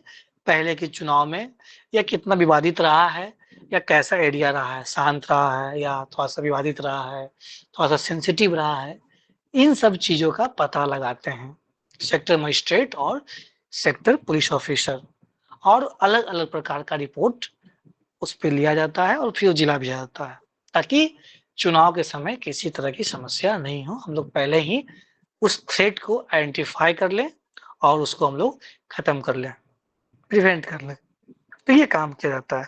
[SPEAKER 1] पहले के चुनाव में, या कितना विवादित रहा है, या कैसा एरिया रहा है, शांत रहा है या थोड़ा सा विवादित रहा है, थोड़ा सा सेंसिटिव रहा है, इन सब चीजों का पता लगाते हैं सेक्टर मजिस्ट्रेट और सेक्टर पुलिस ऑफिसर, और अलग अलग प्रकार का रिपोर्ट उस पर लिया जाता है और फिर जिला भेजा जाता है, ताकि चुनाव के समय किसी तरह की समस्या नहीं हो, हम लोग पहले ही उस थ्रेट को आइडेंटिफाई कर लें और उसको हम लोग खत्म कर लें, प्रिवेंट कर लें। तो ये काम किया जाता है,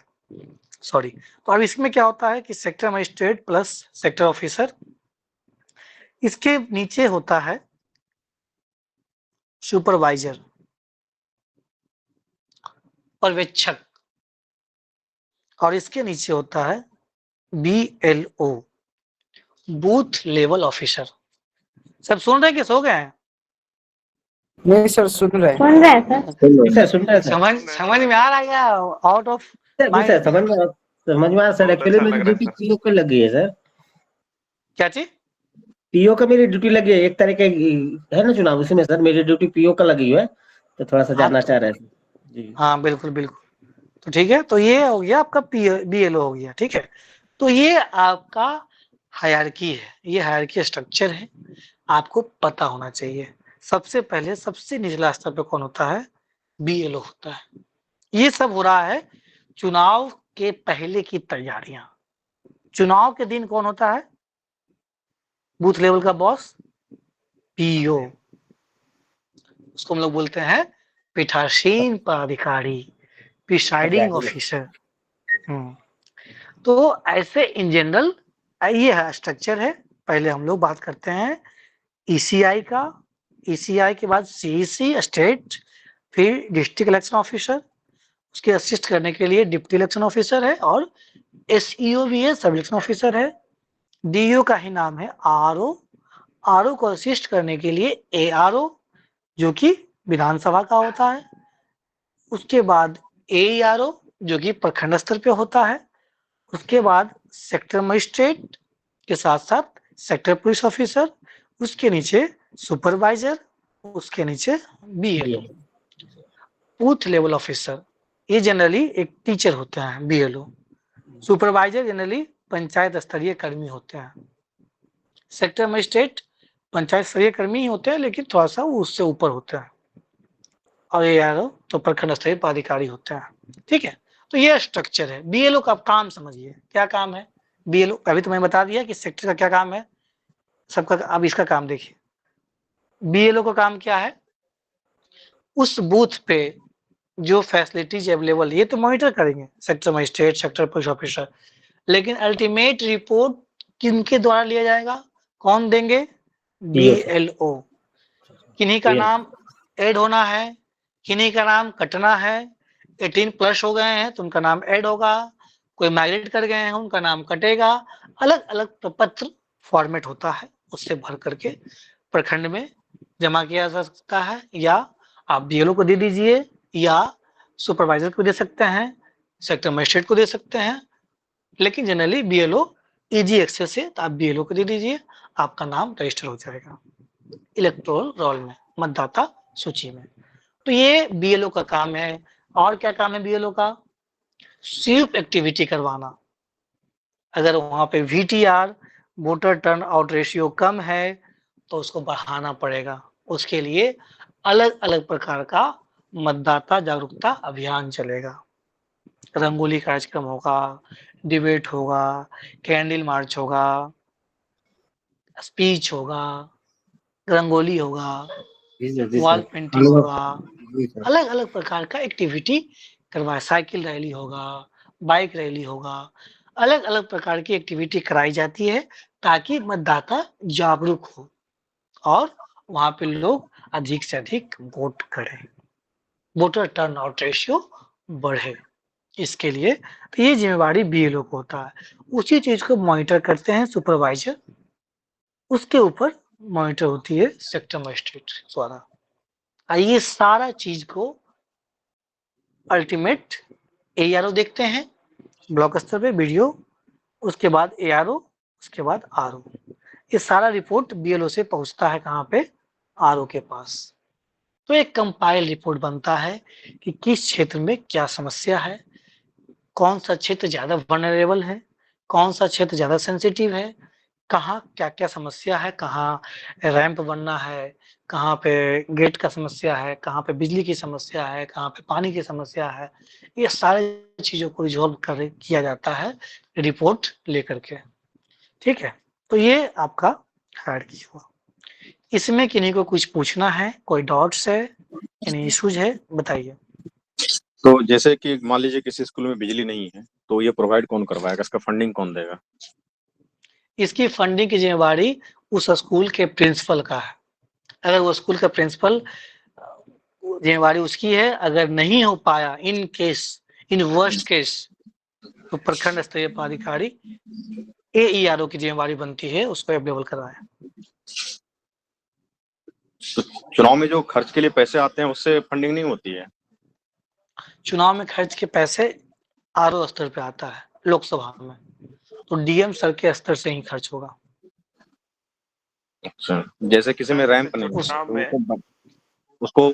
[SPEAKER 1] सॉरी। तो अब इसमें क्या होता है कि sector magistrate plus sector officer, इसके नीचे होता है सुपरवाइजर, पर्यवेक्षक, और इसके नीचे होता है BLO, बूथ लेवल ऑफिसर। सब सुन रहे हैं कि सो गए हैं?
[SPEAKER 4] नहीं सर, सुन रहे हैं।
[SPEAKER 3] सुन रहे हैं सर।
[SPEAKER 6] सुन रहे हैं सर।
[SPEAKER 1] समझ में आ रहा है या आउट ऑफ
[SPEAKER 6] जी सर, समझ में आ रहा सर।
[SPEAKER 7] बहुत
[SPEAKER 6] एक्चुअली
[SPEAKER 7] अच्छा
[SPEAKER 6] मेरी
[SPEAKER 7] लग रहा है
[SPEAKER 6] ड्यूटी
[SPEAKER 7] सर।
[SPEAKER 6] पीओ पे लग गई है सर।
[SPEAKER 1] क्या चीज?
[SPEAKER 6] पीओ का मेरी ड्यूटी लगी है, एक तरह के है ना चुनाव, उसी में सर मेरी ड्यूटी पीओ का लगी है, तो थोड़ा सा
[SPEAKER 1] हाँ
[SPEAKER 6] जानना चाह रहे थे जी।
[SPEAKER 1] हाँ, बिल्कुल बिल्कुल। तो ठीक है, तो ये हो गया आपका बीएलओ हो गया, ठीक है। तो ये आपका हायरार्की है, ये हायरार्की स्ट्रक्चर है, आपको पता होना चाहिए। सबसे पहले सबसे निचला स्तर पे कौन होता है? बीएलओ होता है। ये सब हो रहा है चुनाव के पहले की तैयारियां। चुनाव के दिन कौन होता है बूथ लेवल का बॉस? पीओ। उसको हम लोग बोलते हैं पीठासीन पदाधिकारी, प्रिसाइडिंग ऑफिसर। तो ऐसे इन जनरल ये है स्ट्रक्चर है। पहले हम लोग बात करते हैं ईसीआई का, ईसीआई के बाद सीईसी स्टेट, फिर डिस्ट्रिक्ट इलेक्शन ऑफिसर, उसके असिस्ट करने के लिए डिप्टी इलेक्शन ऑफिसर है, और एसईओ भी है, सब इलेक्शन ऑफिसर है। डीओ का ही नाम है आरओ। आरओ को असिस्ट करने के लिए एआरओ, जो कि विधानसभा का होता है। उसके बाद एआरओ, जो कि प्रखंड स्तर पे होता है। उसके बाद सेक्टर मजिस्ट्रेट के साथ साथ सेक्टर पुलिस ऑफिसर, उसके नीचे सुपरवाइजर, उसके नीचे बीएलओ, बूथ लेवल ऑफिसर। ये जनरली एक टीचर होते हैं बीएलओ। सुपरवाइजर जनरली पंचायत स्तरीय कर्मी होते हैं। सेक्टर मजिस्ट्रेट पंचायत स्तरीय कर्मी ही होते हैं, लेकिन थोड़ा सा वो उससे ऊपर होते हैं। और ये यार तो प्रखंड स्तरीय पदाधिकारी होते हैं, ठीक है। तो ये स्ट्रक्चर है। बीएलओ का काम समझिए, क्या काम है बीएलओ? अभी तो मैंने बता दिया कि सेक्टर का क्या काम है सबका। अब इसका काम देखिए, बीएलओ का काम क्या है? उस बूथ पे जो फैसिलिटीज अवेलेबल, ये तो मॉनिटर करेंगे sector magistrate, sector police officer, लेकिन अल्टीमेट रिपोर्ट किनके द्वारा लिया जाएगा? कौन देंगे? बीएलओ। किन्हीं का नाम ऐड होना है, किन्हीं का नाम कटना है। 18+ हो गए हैं तो उनका नाम ऐड होगा, कोई माइग्रेट कर गए हैं उनका नाम कटेगा। अलग अलग प्रपत्र फॉर्मेट होता है, उससे भर करके प्रखंड में जमा किया जा सकता है, या आप बीएलओ को दे दीजिए, या सुपरवाइजर को दे सकते हैं, सेक्टर मजिस्ट्रेट को दे सकते हैं। लेकिन जनरली बीएलओ इजी एक्सेस है, तो आप बीएलओ को दे दीजिए, आपका नाम रजिस्टर हो जाएगा इलेक्टोरल रोल में, मतदाता सूची में। तो ये बीएलओ का काम है। और क्या काम है बीएलओ का? सिर्फ एक्टिविटी करवाना। अगर वहां पे VTR, voter turnout ratio कम है तो उसको बढ़ाना पड़ेगा। उसके लिए अलग अलग प्रकार का मतदाता जागरूकता अभियान चलेगा। रंगोली कार्यक्रम होगा, डिबेट होगा, कैंडल मार्च होगा, स्पीच होगा, रंगोली होगा, वॉल पेंटिंग होगा, अलग अलग प्रकार का एक्टिविटी करवाए। साइकिल रैली होगा, बाइक रैली होगा, अलग अलग प्रकार की एक्टिविटी कराई जाती है ताकि मतदाता जागरूक हो और वहां पे लोग अधिक से अधिक वोट करें, वोटर टर्न आउट रेशियो बढ़े। इसके लिए तो ये जिम्मेवारी बीएलओ को होता है। उसी चीज को मॉनिटर करते हैं सुपरवाइजर, उसके ऊपर मॉनिटर होती है सेक्टर मजिस्ट्रेट द्वारा। ये सारा चीज को अल्टीमेट एआरओ देखते हैं ब्लॉक स्तर पे वीडियो, उसके बाद एआरओ, उसके बाद आरओ। ये सारा रिपोर्ट बीएलओ से पहुंचता है कहाँ पे? आरओ के पास। तो एक कंपाइल रिपोर्ट बनता है कि किस क्षेत्र में क्या समस्या है, कौन सा क्षेत्र ज्यादा वनरेबल है, कौन सा क्षेत्र ज्यादा सेंसिटिव है, कहाँ क्या क्या समस्या है, कहाँ रैंप बनना है, कहाँ पे गेट का समस्या है, कहाँ पे बिजली की समस्या है, कहाँ पे पानी की समस्या है। ये सारी चीजों को रिजॉल्व कर किया जाता है रिपोर्ट लेकर के, ठीक है। तो ये आपका हायरार्की हुआ। इसमें किन्हीं को कुछ पूछना है, कोई डाउट्स है, यानी इश्यूज है, बताइए।
[SPEAKER 8] तो जैसे कि मान लीजिए किसी स्कूल में बिजली नहीं है, तो ये प्रोवाइड कौन करवाएगा, इसका फंडिंग कौन देगा?
[SPEAKER 1] इसकी फंडिंग की जिम्मेवारी उस स्कूल के प्रिंसिपल का है। अगर वो स्कूल का प्रिंसिपल, जिम्मेवारी उसकी है। अगर नहीं हो पाया, in case, in worst case, तो प्रखंड स्तरीय पदाधिकारी एईआरओ की जिम्मेवारी बनती है उसको अवेलेबल कराएं।
[SPEAKER 8] तो चुनाव में जो खर्च के लिए पैसे आते हैं उससे फंडिंग नहीं होती है?
[SPEAKER 1] चुनाव में खर्च के पैसे आरओ स्तर पे आता है लोकसभा में, तो डीएम सर के स्तर से ही खर्च होगा।
[SPEAKER 8] अच्छा, जैसे किसी में रैंप नहीं है
[SPEAKER 7] चुनाव
[SPEAKER 8] तो
[SPEAKER 7] में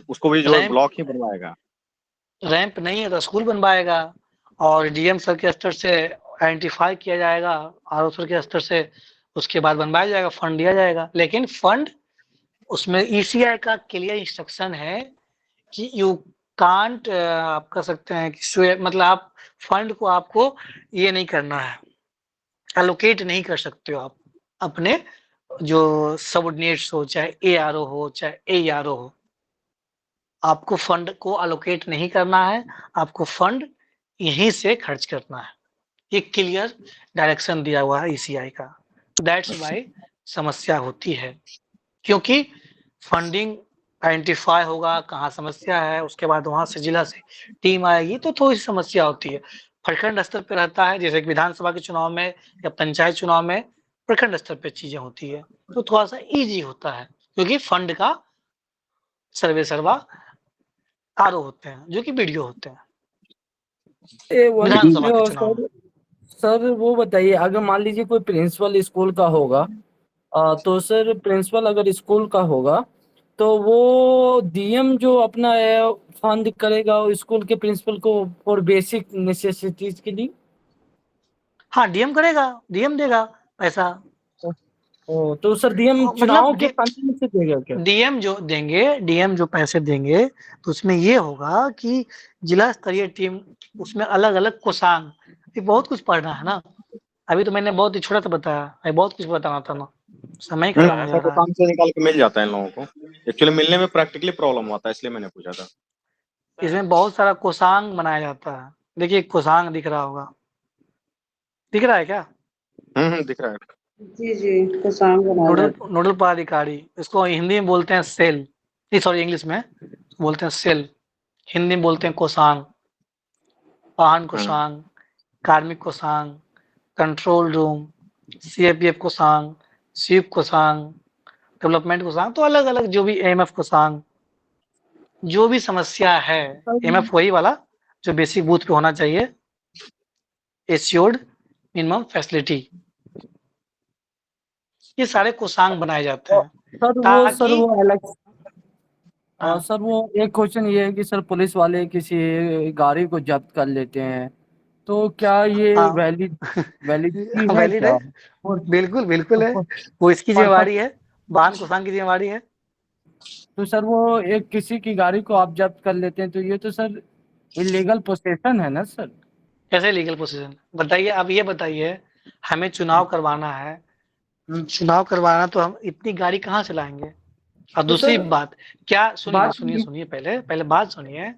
[SPEAKER 8] उसको भी जो है
[SPEAKER 1] रैंप
[SPEAKER 8] ब्लॉक ही बनवाएगा।
[SPEAKER 1] रैंप नहीं है तो स्कूल बनवाएगा, और डीएम सर के स्तर से आइडेंटिफाई किया जाएगा, आरओ सर के स्तर से उसके बाद बनवाया जाएगा, फंड दिया जाएगा। लेकिन फंड उसमें ईसीआई का क्लियर इंस्ट्रक्शन है कि यू कांट, आप कर सकते हैं कि मतलब आप फंड को आपको ये नहीं करना है, एलोकेट नहीं कर सकते हो आप अपने जो सबऑर्डिनेट्स हो, चाहे एआरओ हो चाहे एआरओ हो, आपको फंड को अलोकेट नहीं करना है, आपको फंड यहीं से खर्च करना है। ये क्लियर डायरेक्शन दिया हुआ है ईसीआई का। दैट्स वाई समस्या होती है, क्योंकि फंडिंग आइडेंटिफाई होगा कहाँ समस्या है, उसके बाद वहां से जिला से टीम आएगी तो थोड़ी सी समस्या होती है। प्रखंड स्तर पे रहता है, जैसे कि विधानसभा के चुनाव में या पंचायत चुनाव में प्रखंड स्तर पे चीजें होती है, तो थोड़ा सा इजी होता है, क्योंकि फंड का सर्वे सर्वा आरओ होते हैं जो कि बीडीओ होते हैं विधानसभा के चुनाव में।
[SPEAKER 4] सर वो बताइए, अगर मान लीजिए कोई प्रिंसिपल स्कूल का होगा, तो सर प्रिंसिपल अगर स्कूल का होगा तो वो डीएम जो अपना फंड करेगा स्कूल के प्रिंसिपल को फॉर बेसिक नेसेसिटीज के लिए।
[SPEAKER 1] हाँ, डीएम करेगा, डीएम देगा पैसा।
[SPEAKER 4] तो सर डीएम चुनाव
[SPEAKER 1] मतलब
[SPEAKER 4] के फंडिंग से देगा क्या?
[SPEAKER 1] डीएम जो पैसे देंगे तो उसमें ये होगा कि जिला स्तरीय टीम, उसमें अलग अलग कोषांग, ये बहुत कुछ पढ़ना है ना। अभी तो मैंने बहुत ही छोटा सा बताया, अभी बहुत कुछ बताना था ना, समय खत्म हो जा
[SPEAKER 8] ऐसा तो
[SPEAKER 1] रहा है।
[SPEAKER 8] काम से निकाल के मिल जाता है इन लोगों को, एक्चुअली मिलने में प्रैक्टिकली प्रॉब्लम होता है, इसलिए मैंने पूछा था।
[SPEAKER 1] इसमें बहुत सारा कोषांग बनाया जाता है। देखिए कोषांग दिख रहा होगा, दिख रहा है क्या?
[SPEAKER 8] दिख रहा है।
[SPEAKER 3] जी जी, कोषांग बनाया
[SPEAKER 1] नोडल
[SPEAKER 3] जाता
[SPEAKER 1] नोडल पदाधिकारी, इसको हिंदी में बोलते हैं सेल, सॉरी इंग्लिश में बोलते हैं सेल, हिंदी में बोलते हैं कोषांग, वाहन कोषांग, कार्मिक कोषांग, कंट्रोल रूम, सीएपीएफ कोषांग, स्वीप कोषांग, डेवलपमेंट कोषांग, तो अलग अलग जो भी एमएफ कोषांग, जो भी समस्या है, एमएफ वही वाला जो बेसिक बूथ पे होना चाहिए, एश्योर्ड मिनिमम फैसिलिटी, ये सारे कोषांग बनाए जाते हैं
[SPEAKER 4] सर
[SPEAKER 1] ताकि
[SPEAKER 4] सर वो एक क्वेश्चन ये है कि सर पुलिस वाले किसी गाड़ी को जब्त कर लेते हैं, तो क्या ये
[SPEAKER 1] हाँ
[SPEAKER 4] वैलिडिटी है
[SPEAKER 1] वैलिड
[SPEAKER 4] क्या?
[SPEAKER 1] है,
[SPEAKER 4] और
[SPEAKER 1] बिल्कुल बिल्कुल है, वो इसकी
[SPEAKER 4] पर्पस,
[SPEAKER 1] जिम्मेवारी है, वाहन कोषांग की जिम्मेवारी है।
[SPEAKER 4] तो सर वो एक किसी की गाड़ी को आप जब्त कर लेते हैं तो ये तो सर इलीगल पोसेशन है ना सर?
[SPEAKER 1] कैसे लीगल पोजीशन बताइए, अब ये बताइए, हमें चुनाव करवाना है, चुनाव करवाना तो हम इतनी गाड़ी कहाँ से लाएंगे? और
[SPEAKER 4] तो
[SPEAKER 1] दूसरी
[SPEAKER 4] सर
[SPEAKER 1] बात, क्या सुनिए ना,
[SPEAKER 4] बात
[SPEAKER 1] सुनिए सुनिए, पहले पहले बात सुनिए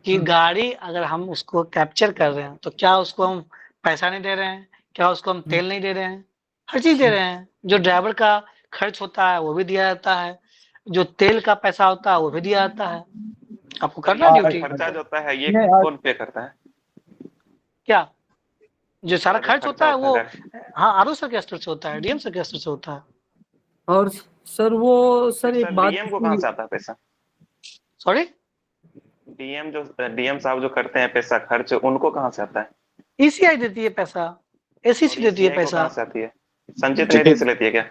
[SPEAKER 1] कि
[SPEAKER 4] हम्म,
[SPEAKER 1] गाड़ी अगर हम उसको कैप्चर कर रहे हैं तो क्या उसको हम पैसा नहीं दे रहे हैं? क्या उसको हम
[SPEAKER 4] हम्म,
[SPEAKER 1] तेल नहीं दे रहे हैं? हर चीज दे रहे हैं। जो ड्राइवर का खर्च होता है वो भी दिया जाता है, जो तेल का पैसा होता है वो भी दिया जाता है, आपको
[SPEAKER 7] सर
[SPEAKER 1] करना है
[SPEAKER 7] ये जो
[SPEAKER 1] ड्यूटी।
[SPEAKER 7] खर्चा जो होता है ये
[SPEAKER 4] नहीं,
[SPEAKER 7] कौन पे करता है?
[SPEAKER 1] क्या जो सारा
[SPEAKER 7] सारा जो
[SPEAKER 1] खर्च
[SPEAKER 7] खर्चा
[SPEAKER 1] होता है
[SPEAKER 7] होता
[SPEAKER 1] वो,
[SPEAKER 7] है
[SPEAKER 1] हाँ आरओ सर के स्तर से होता है, डीएम सर के स्तर से होता है।
[SPEAKER 4] और सर वो
[SPEAKER 7] फिर
[SPEAKER 4] सर एक
[SPEAKER 7] सर
[SPEAKER 4] बात
[SPEAKER 7] डीएम को कहाँ से आता है पैसा?
[SPEAKER 1] सॉरी,
[SPEAKER 7] डीएम साहब जो करते हैं पैसा खर्च उनको कहाँ से आता है?
[SPEAKER 1] ईसीआई देती है पैसा,
[SPEAKER 7] और
[SPEAKER 1] एसीसी देती है
[SPEAKER 7] ईसीआई को
[SPEAKER 1] पैसा।
[SPEAKER 7] कहाँ से आती है? संचित
[SPEAKER 8] देखिए,
[SPEAKER 7] निधि से लेती है क्या?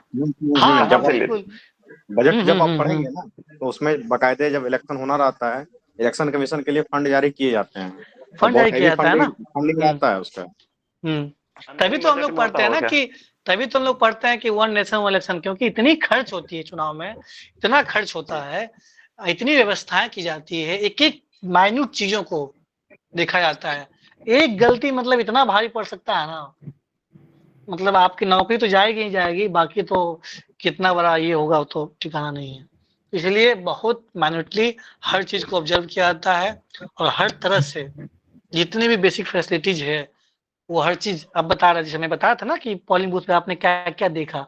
[SPEAKER 1] हाँ हाँ
[SPEAKER 7] कहाँ से
[SPEAKER 1] बिल्कुल।
[SPEAKER 7] लेती
[SPEAKER 8] बजट जब आप
[SPEAKER 1] हम्म।
[SPEAKER 8] पढ़ेंगे ना तो उसमें बकायदे जब इलेक्शन होना रहता है, इलेक्शन कमीशन के लिए फंड जारी किए जाते हैं, और
[SPEAKER 1] फंड जारी
[SPEAKER 8] बहुत
[SPEAKER 1] किया
[SPEAKER 8] हैवी
[SPEAKER 1] जाता है ना।
[SPEAKER 8] फंडिंग
[SPEAKER 1] हम्म
[SPEAKER 8] रहता है उसका।
[SPEAKER 1] हम्म। तभी
[SPEAKER 7] अंतरिम
[SPEAKER 1] तो हम
[SPEAKER 7] बजट
[SPEAKER 1] लोग
[SPEAKER 7] में होता
[SPEAKER 1] पढ़ते हैं
[SPEAKER 7] होगा
[SPEAKER 1] ना
[SPEAKER 7] क्या?
[SPEAKER 1] कि, तभी तो हम लोग पढ़ते हैं कि वन नेशन वन इलेक्शन, क्योंकि इतनी खर्च होती है चुनाव में, इतना खर्च होता है, इतनी व्यवस्थाएं की जाती है, एक एक माइन्यूट चीजों को देखा जाता है। एक गलती मतलब इतना भारी पड़ सकता है ना, मतलब आपकी नौकरी तो जाएगी ही जाएगी, बाकी तो कितना बड़ा ये होगा वो तो ठिकाना नहीं है। इसलिए बहुत माइन्यूटली हर चीज को ऑब्जर्व किया जाता है, और हर तरह से जितनी भी बेसिक फैसिलिटीज है वो हर चीज अब बता रहा, जैसे मैं बताया था ना कि पोलिंग बूथ पे आपने क्या क्या देखा,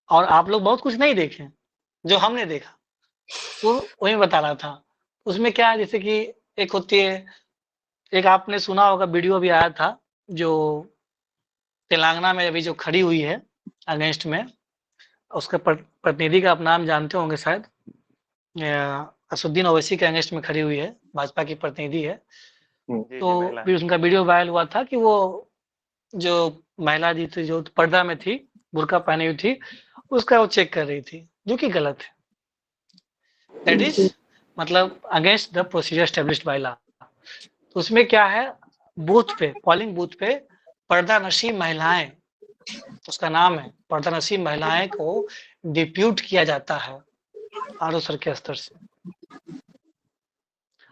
[SPEAKER 1] और आप लोग बहुत कुछ नहीं देखे जो हमने देखा, तो वही बता रहा था। उसमें क्या है, जैसे कि एक होती है, एक आपने सुना होगा वीडियो अभी आया था, जो तेलंगाना में अभी जो खड़ी हुई है अगेंस्ट में, उसका प्रतिनिधि का आप नाम जानते होंगे शायद, असुद्दीन ओवैसी के अगेंस्ट में खड़ी हुई है, भाजपा की प्रतिनिधि है।
[SPEAKER 7] जी
[SPEAKER 1] तो
[SPEAKER 7] महिला।
[SPEAKER 1] फिर उनका वीडियो वायरल हुआ था कि वो जो महिला जी थी जो पर्दा में थी, बुर्का पहनी हुई थी, उसका वो चेक कर रही थी, जो कि गलत है। दैट इज मतलब against the procedure established by law. तो उसमें क्या है, बूथ पे, पोलिंग बूथ पे पर्दा नशी महिलाएं, उसका नाम है, पर्दा नशी महिलाएं को डिप्यूट किया जाता है आरओ सर के स्तर से,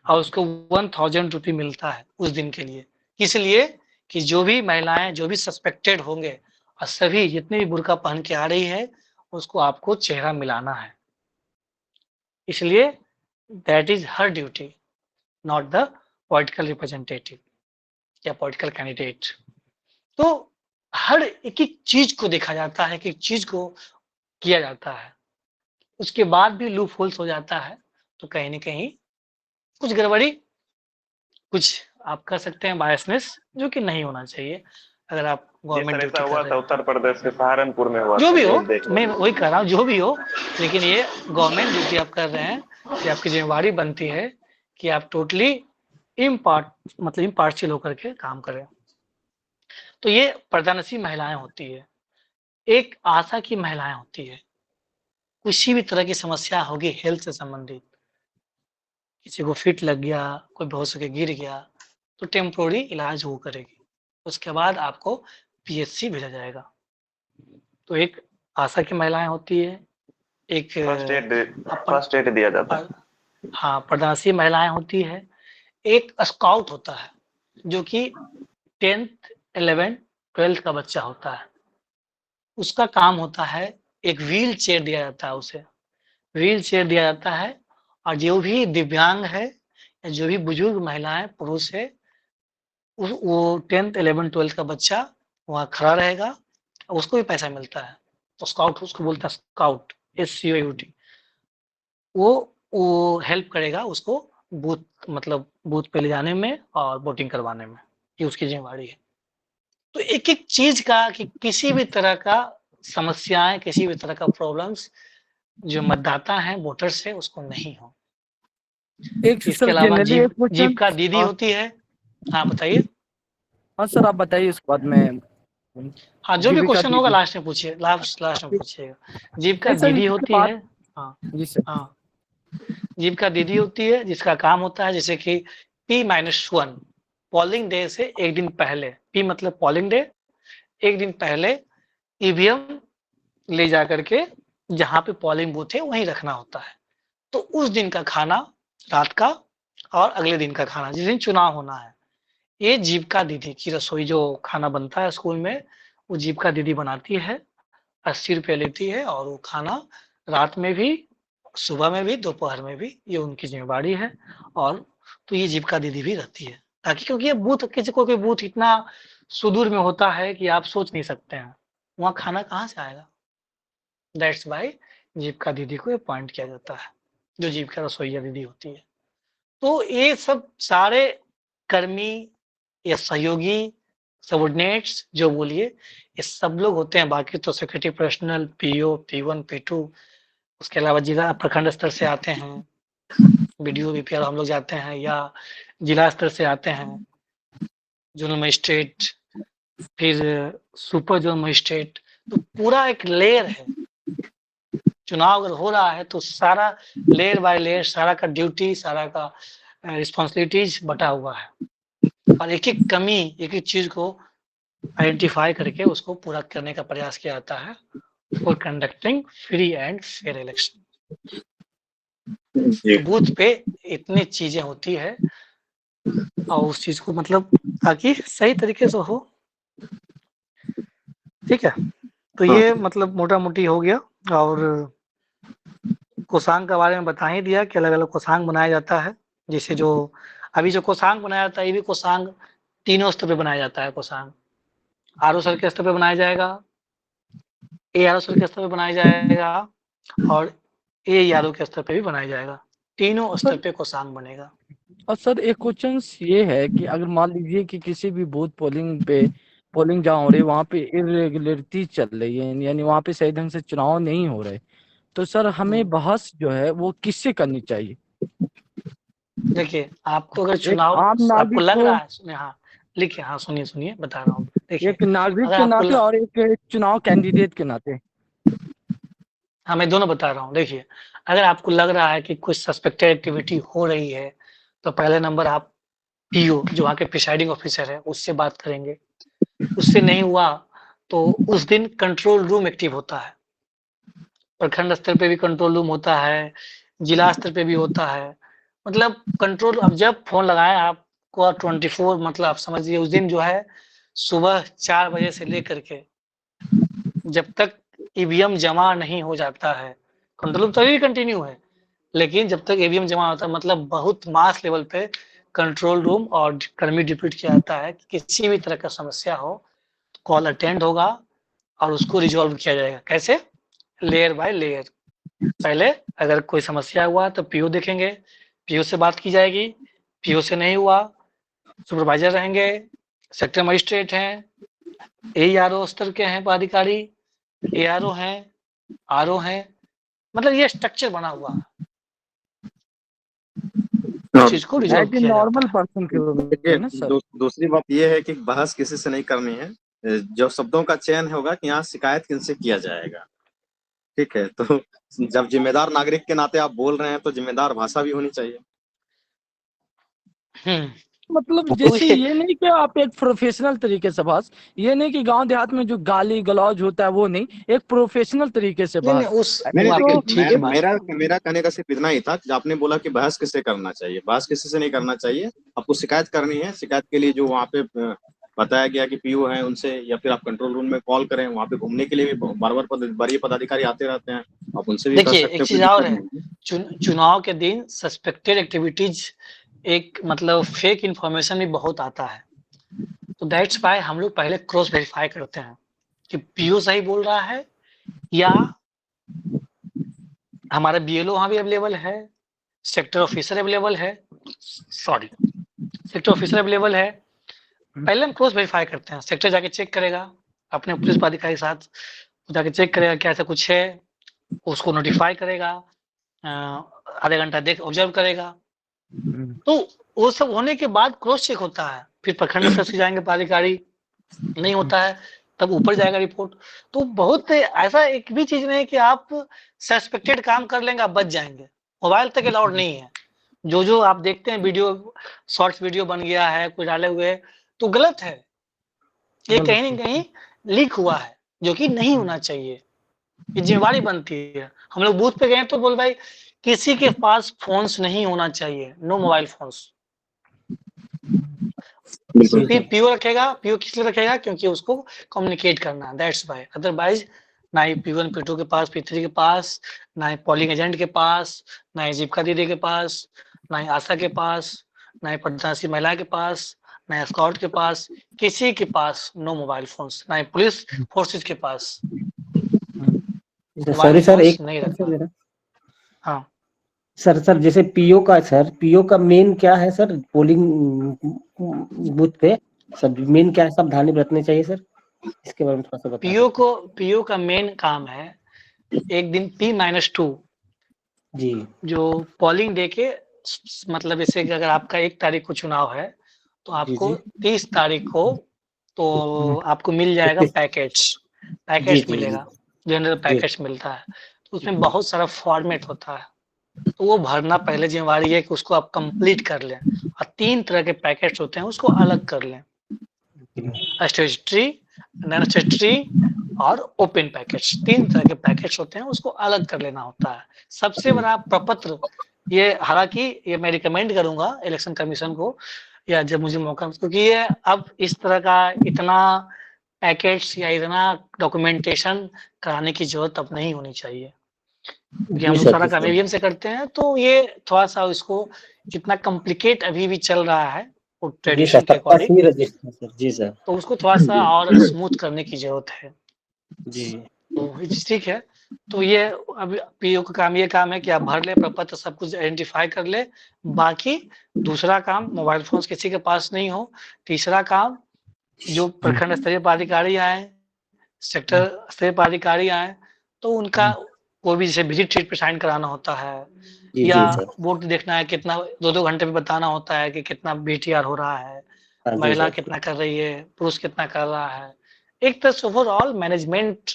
[SPEAKER 1] और उसको 1000 रुपये मिलता है उस दिन के लिए। इसलिए कि जो भी महिलाएं जो भी सस्पेक्टेड होंगे और सभी जितने भी बुर्का पहन के आ रही है उसको आपको चेहरा मिलाना है। इसलिए that is her duty, not the political representative या पॉलिटिकल कैंडिडेट। तो हर एक एक चीज को देखा जाता है, एक एक चीज को किया जाता है, उसके बाद भी लूप होल्स हो जाता है। तो कहीं न कहीं कुछ गड़बड़ी, कुछ आप कर सकते हैं बायसनेस, जो कि नहीं होना चाहिए अगर आप
[SPEAKER 7] ये
[SPEAKER 1] गवर्नमेंट
[SPEAKER 7] सर ऐसा
[SPEAKER 1] ड्यूटी कर
[SPEAKER 7] हुआ
[SPEAKER 1] रहे
[SPEAKER 7] था
[SPEAKER 1] हैं।
[SPEAKER 7] उत्तर प्रदेश के सहारनपुर में हुआ
[SPEAKER 1] जो
[SPEAKER 7] था
[SPEAKER 1] भी हो,
[SPEAKER 7] न्यूज़ देखने
[SPEAKER 1] मैं
[SPEAKER 7] में।
[SPEAKER 1] वही कह रहा हूँ, जो भी हो, लेकिन ये गवर्नमेंट ड्यूटी आप कर रहे हैं, ये आपकी जिम्मेवारी बनती है कि आप टोटली मतलब इम्पार्शियल होकर के काम करें। तो ये पर्दानशी महिलाएं होती है। एक आशा की महिलाएं होती है, किसी भी तरह की समस्या होगी हेल्थ से संबंधित, किसी को फिट लग गया, कोई बेहोश होकर गिर गया, तो टेम्पोररी इलाज वो करेगी, उसके बाद आपको पीएचसी भेजा जाएगा। तो एक आशा की महिलाएं होती है, एक
[SPEAKER 7] फर्स्ट एड दिया जाता है।
[SPEAKER 1] हाँ प्रदासी महिलाएं होती है, एक स्काउट होता है जो कि 10th 11th 12th का बच्चा होता है, उसका काम होता है, एक व्हील चेयर दिया जाता है, उसे व्हील चेयर दिया जाता है, और जो भी दिव्यांग है या जो भी बुजुर्ग महिलाएं पुरुष है, वो 10th 11th 12th का बच्चा वहाँ खड़ा रहेगा, उसको भी पैसा मिलता है। तो स्काउट उसको बोलता है, स्काउट SCOUT। वो हेल्प करेगा उसको बूथ मतलब बूथ पे ले जाने में और वोटिंग करवाने में, ये उसकी जिम्मेवारी है। तो एक एक चीज का कि किसी भी तरह का समस्याएं, किसी भी तरह का प्रॉब्लम्स जो मतदाता हैं वोटर्स है उसको नहीं हो।
[SPEAKER 4] एक
[SPEAKER 1] इसके
[SPEAKER 4] सर
[SPEAKER 1] अलावा
[SPEAKER 4] जनरली एक क्वेश्चन।
[SPEAKER 1] जीविका दीदी
[SPEAKER 4] हाँ
[SPEAKER 1] होती है। हाँ बताइए।
[SPEAKER 4] हाँ सर, आप बताइए, उसके बाद में
[SPEAKER 1] हाँ जो भी
[SPEAKER 4] जीविका
[SPEAKER 1] क्वेश्चन होगा
[SPEAKER 4] दीदी।
[SPEAKER 1] लास्ट में पूछिए, लास्ट में पूछिएगा। जीविका
[SPEAKER 4] नहीं सर,
[SPEAKER 1] दीदी
[SPEAKER 4] इसके
[SPEAKER 1] होती
[SPEAKER 4] बाद।
[SPEAKER 1] है। हाँ
[SPEAKER 4] जी सर।
[SPEAKER 1] हाँ, जीविका दीदी होती है जिसका काम होता है जैसे कि P-1 पोलिंग डे से एक दिन पहले, P मतलब पोलिंग डे, एक दिन पहले ईवीएम ले जा करके जहाँ पे पोलिंग बूथ है वहीं रखना होता है। तो उस दिन का खाना रात का और अगले दिन का खाना जिस दिन चुनाव होना है, ये जीविका दीदी की रसोई, जो खाना बनता है स्कूल में वो जीविका दीदी बनाती है, 80 रुपये लेती है, और वो खाना रात में भी, सुबह में भी, दोपहर में भी, ये उनकी जिम्मेवारी है। और तो ये जीविका दीदी भी रहती है, ताकि क्योंकि ये बूथ किसी कोई बूथ इतना सुदूर में होता है कि आप सोच नहीं सकते हैं वहाँ खाना कहाँ से आएगा। दैट्स वाई जीविका दीदी को अपॉइंट किया जाता है, जो जीविका रसोईया दीदी होती है। तो ये सब सारे कर्मी या सहयोगी, सबऑर्डिनेट्स जो बोलिए, ये सब लोग होते हैं। बाकी तो secretary personal, PO, P1 P2, उसके अलावा जिला प्रखंड स्तर से आते हैं, बीडीओ बीपीआर हम लोग जाते हैं, या जिला स्तर से आते हैं, जोनल मजिस्ट्रेट, फिर सुपर जोनल मजिस्ट्रेट। तो पूरा एक लेयर है। चुनाव अगर हो रहा है तो सारा लेयर बाय लेयर, सारा का ड्यूटी, सारा का रिस्पॉन्सिबिलिटीज बटा हुआ है, और एक एक कमी, एक एक चीज को आइडेंटिफाई करके उसको पूरा करने का प्रयास किया जाता है for conducting free and fair election.
[SPEAKER 5] जी
[SPEAKER 1] तो बूथ पे इतनी चीजें होती है, और उस चीज को मतलब ताकि सही तरीके से हो। ठीक है, तो ये मतलब मोटा मोटी हो गया। और कोषांग के बारे में बता ही दिया कि अलग अलग कोषांग बनाया जाता है। जैसे जो अभी जो कोषांग बनाया जाता है, ये भी कोषांग तीनों स्तर पे बनाया जाता है। कोषांग आरओ सर के स्तर पे बनाया जाएगा, ARO सर के स्तर पे बनाया जाएगा, और AERO के स्तर पे भी बनाया जाएगा। तीनों स्तर पे कोषांग बनेगा।
[SPEAKER 4] और सर एक क्वेश्चन ये है कि अगर मान लीजिए कि किसी भी बूथ पोलिंग जहाँ हो रही है वहाँ पे इरेगुलरिटी चल रही है, यानी वहाँ पे सही ढंग से चुनाव नहीं हो रहे, तो सर हमें बहस जो है वो किससे करनी चाहिए?
[SPEAKER 1] देखिए आपको अगर
[SPEAKER 4] एक
[SPEAKER 1] चुनाव
[SPEAKER 4] आम
[SPEAKER 1] आपको
[SPEAKER 4] नागरिक
[SPEAKER 1] लग
[SPEAKER 4] को,
[SPEAKER 1] रहा है, सुनिए, हाँ लिखिए, हाँ सुनिए सुनिए बता रहा हूँ, देखिए
[SPEAKER 4] एक नागरिक
[SPEAKER 1] अगर
[SPEAKER 4] के
[SPEAKER 1] आपको
[SPEAKER 4] नाते और एक चुनाव कैंडिडेट के नाते।
[SPEAKER 1] हाँ मैं दोनों बता रहा हूँ। देखिए अगर आपको लग रहा है कि कुछ सस्पेक्टेड एक्टिविटी हो रही है, तो पहले नंबर आप पीओ जो वहाँ के प्रिसाइडिंग ऑफिसर है उससे बात करेंगे। उससे नहीं हुआ तो उस दिन कंट्रोल रूम एक्टिव होता है। प्रखंड स्तर पे भी कंट्रोल रूम होता है, जिला स्तर पे भी होता है। मतलब कंट्रोल, अब जब फोन लगाए आपको 24, मतलब आप समझिए उस दिन जो है सुबह 4 बजे से लेकर के जब तक ईवीएम जमा नहीं हो जाता है, कंट्रोल रूम तभी कंटिन्यू है, लेकिन जब तक ईवीएम जमा होता है, मतलब बहुत मास लेवल पे कंट्रोल रूम और कर्मी डिप्यूट किया जाता है कि किसी भी तरह का समस्या हो, कॉल अटेंड होगा और उसको रिजॉल्व किया जाएगा। कैसे? Layer by layer. पहले अगर कोई समस्या हुआ तो पीओ देखेंगे, पीओ से बात की जाएगी, पीओ से नहीं हुआ सुपरवाइजर रहेंगे, सेक्टर मजिस्ट्रेट हैं, एआरओ स्तर के हैं पदाधिकारी, एआरओ हैं, आरओ हैं, मतलब ये स्ट्रक्चर बना हुआ है, उस चीज को रिजॉल्व
[SPEAKER 4] एज ए
[SPEAKER 1] किया जाता
[SPEAKER 4] नॉर्मल
[SPEAKER 1] है।
[SPEAKER 4] पर्सन के रूप
[SPEAKER 8] देखिए
[SPEAKER 4] में ना सर।
[SPEAKER 8] दूसरी बात ये है कि बहस किसी से नहीं करनी है। जो शब्दों का चयन होगा कि यहाँ शिकायत किनसे किया जाएगा। ठीक है, तो जब जिम्मेदार नागरिक के नाते आप बोल रहे हैं तो जिम्मेदार भाषा भी होनी चाहिए।
[SPEAKER 1] हम्म,
[SPEAKER 4] मतलब
[SPEAKER 1] तो
[SPEAKER 4] जैसे ये नहीं कि आप एक प्रोफेशनल तरीके से बहस, ये नहीं कि गांव देहात में जो गाली गलौज होता है वो नहीं, एक प्रोफेशनल तरीके से
[SPEAKER 1] नहीं नहीं
[SPEAKER 4] बहस।
[SPEAKER 1] उस
[SPEAKER 8] नहीं
[SPEAKER 1] वो
[SPEAKER 8] नहीं,
[SPEAKER 1] आपकी
[SPEAKER 8] देखिए
[SPEAKER 1] ठीक है बात।
[SPEAKER 8] मेरा मेरा कहने का सिर्फ इतना ही था कि आपने बोला कि बहस किससे करना चाहिए। बहस किसी से नहीं करना चाहिए। आपको शिकायत करनी है, शिकायत के लिए जो वहाँ पे बताया गया कि पीओ है उनसे, या फिर आप कंट्रोल रूम में कॉल करें। वहाँ पे घूमने के लिए भी बार बार वरीय पदाधिकारी आते रहते हैं, आप उनसे भी कर
[SPEAKER 1] देखिए
[SPEAKER 8] सकते
[SPEAKER 1] एक
[SPEAKER 8] हो, कोई
[SPEAKER 1] चीज और
[SPEAKER 8] दिक्कत
[SPEAKER 1] है,
[SPEAKER 8] नहीं है।
[SPEAKER 1] चुनाव के दिन सस्पेक्टेड एक्टिविटीज, एक मतलब फेक इंफॉर्मेशन भी बहुत आता है, तो दैट्स वाई हम लोग पहले क्रॉस वेरीफाई करते हैं कि पीओ सही बोल रहा है या हमारा बीएलओ वहाँ भी अवेलेबल है, सेक्टर ऑफिसर अवेलेबल है, सॉरी सेक्टर ऑफिसर अवेलेबल है। पहले हम क्रॉस वेरीफाई करते हैं, सेक्टर जाके चेक करेगा अपने पुलिस पदाधिकारी के साथ, जाके चेक करेगा क्या ऐसा कुछ है, उसको नोटिफाई करेगा, आधे घंटा देख ऑब्जर्व करेगा। तो वो सब होने के बाद क्रॉस चेक होता है, फिर प्रखंड स्तर से जाएंगे पदाधिकारी, नहीं होता है तब ऊपर जाएगा रिपोर्ट। तो बहुत ऐसा एक भी चीज नहीं है कि आप सस्पेक्टेड काम कर लेंगे आप बच जाएंगे, मोबाइल तक अलाउड नहीं है। जो जो आप देखते हैं वीडियो, शॉर्ट्स वीडियो बन गया है कोई डाले हुए, तो गलत है, ये कहीं ना कहीं लीक हुआ है, जो कि नहीं होना चाहिए। ये जिम्मेवारी बनती है। हम लोग बूथ पे गए तो बोल भाई किसी के पास फोन्स नहीं होना चाहिए, नो मोबाइल फोन्स।
[SPEAKER 8] बिल्कुल।
[SPEAKER 1] फिर पीओ रखेगा, पीओ किस लिए रखेगा? क्योंकि उसको कम्युनिकेट करना है, दैट्स वाई। अदरवाइज ना ही P1 P2 के पास, P3 के पास, ना ही पोलिंग एजेंट के पास, ना ही जीविका दीदी के पास, ना ही आशा के पास, ना ही प्रत्याशी महिला के पास, ना ही स्काउट के पास, किसी के पास नो मोबाइल फोन्स, ना ही पुलिस फोर्सेस के पास मोबाइल
[SPEAKER 6] सॉरी सर,
[SPEAKER 1] फोन्स
[SPEAKER 6] एक
[SPEAKER 1] नहीं
[SPEAKER 6] क्वेश्चन
[SPEAKER 1] रखना।
[SPEAKER 6] मेरा।
[SPEAKER 1] हाँ
[SPEAKER 6] सर जैसे पीओ का, सर पीओ का मेन क्या है सर, पोलिंग बूथ पे सर मेन क्या है सावधानी बरतनी चाहिए सर, इसके बारे में थोड़ा सा बता सकते
[SPEAKER 1] पीओ का मेन काम है एक दिन P-2
[SPEAKER 6] जी।
[SPEAKER 1] जो पोलिंग डे के, मतलब जैसे कि अगर आपका 1 तारीख को चुनाव है तो
[SPEAKER 6] जी
[SPEAKER 1] आपको
[SPEAKER 6] जी
[SPEAKER 1] 30 तारीख को तो आपको मिल जाएगा पैकेट्स,
[SPEAKER 6] जी
[SPEAKER 1] पैकेट्स
[SPEAKER 6] जी जी
[SPEAKER 1] मिलेगा, जनरल
[SPEAKER 6] जी
[SPEAKER 1] पैकेट्स मिलता है। तो उसमें बहुत सारा फॉर्मेट होता है, तो वो भरना पहले जिम्मेवारी है कि उसको आप कंप्लीट कर लें। और 3 तरह के पैकेट्स होते हैं, उसको अलग कर लें, स्टेटरी, नॉन स्टेटरी और ओपन पैकेट्स। 3 तरह के पैकेट्स होते हैं, उसको अलग कर लेना होता है। सबसे बड़ा प्रपत्र ये, हालांकि ये मैं रिकमेंड करूंगा इलेक्शन कमीशन को, या जब मुझे मौका, क्योंकि ये अब इस तरह का इतना पैकेट्स या इतना डॉक्यूमेंटेशन कराने की जरूरत अब नहीं होनी चाहिए, क्योंकि हम
[SPEAKER 6] जी
[SPEAKER 1] लोग
[SPEAKER 6] सर
[SPEAKER 1] सारा
[SPEAKER 6] जी
[SPEAKER 1] काम
[SPEAKER 6] सर
[SPEAKER 1] ईवीएम से करते हैं। तो ये थोड़ा सा इसको, जितना कॉम्प्लिकेट अभी भी चल रहा है वो
[SPEAKER 6] जी सर,
[SPEAKER 1] ट्रेडिशन के
[SPEAKER 6] सबका
[SPEAKER 1] अकॉर्डिंग,
[SPEAKER 6] सी रजिस्टर सर जी सर।
[SPEAKER 1] तो उसको थोड़ा सा और स्मूथ करने की जरूरत है।
[SPEAKER 6] जी
[SPEAKER 1] तो ये चीज ठीक है। तो ये अभी पीओ का काम, ये काम है कि आप भर ले प्रपत्र, सब कुछ आइडेंटिफाई कर ले। बाकी दूसरा काम, मोबाइल फोन किसी के पास नहीं हो। तीसरा काम, जो प्रखंड स्तरीय पदाधिकारी आए, सेक्टर स्तरीय पदाधिकारी आए, तो उनका कोई भी जैसे विजिट शीट पे साइन कराना होता है
[SPEAKER 6] जी
[SPEAKER 1] या
[SPEAKER 6] सर।
[SPEAKER 1] वोट देखना है, कितना 2-2 घंटे में बताना होता है कि कितना बीटीआर हो रहा है,
[SPEAKER 6] हाँ जी
[SPEAKER 1] महिला
[SPEAKER 6] सर।
[SPEAKER 1] कितना कर रही है, पुरुष कितना कर रहा है। एक तरह से ओवरऑल मैनेजमेंट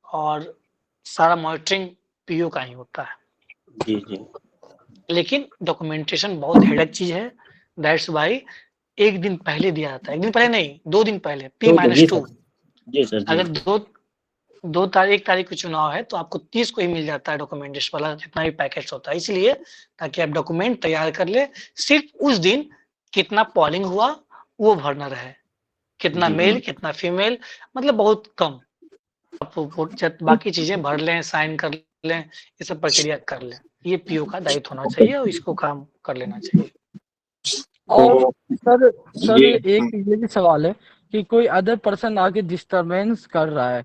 [SPEAKER 1] और सारा मॉनिटरिंग पीओ का ही होता है।
[SPEAKER 6] जी जी।
[SPEAKER 1] लेकिन डॉक्यूमेंटेशन बहुत हेडेक चीज है, दैट्स व्हाई एक दिन पहले दिया जाता है, एक दिन पहले नहीं, 2 दिन पहले,
[SPEAKER 6] जी
[SPEAKER 1] P-2।
[SPEAKER 6] सर। जी सर। जी
[SPEAKER 1] अगर 1 तारीख को चुनाव है तो आपको 30 को ही मिल जाता है डॉक्यूमेंटेशन वाला जितना भी पैकेज होता है, इसलिए ताकि आप डॉक्यूमेंट तैयार कर ले। सिर्फ उस दिन कितना पॉलिंग हुआ वो भरना रहे, कितना
[SPEAKER 6] जी
[SPEAKER 1] मेल कितना फीमेल, मतलब बहुत कम। आप बाकी चीजें भर लें, साइन कर लें, ये सब प्रक्रिया कर लें। ये पीओ का दायित्व होना चाहिए और इसको काम कर लेना चाहिए।
[SPEAKER 4] और
[SPEAKER 5] तो
[SPEAKER 4] सर
[SPEAKER 5] ये
[SPEAKER 4] एक ये भी सवाल है कि कोई अदर पर्सन आके डिस्टरबेंस कर रहा है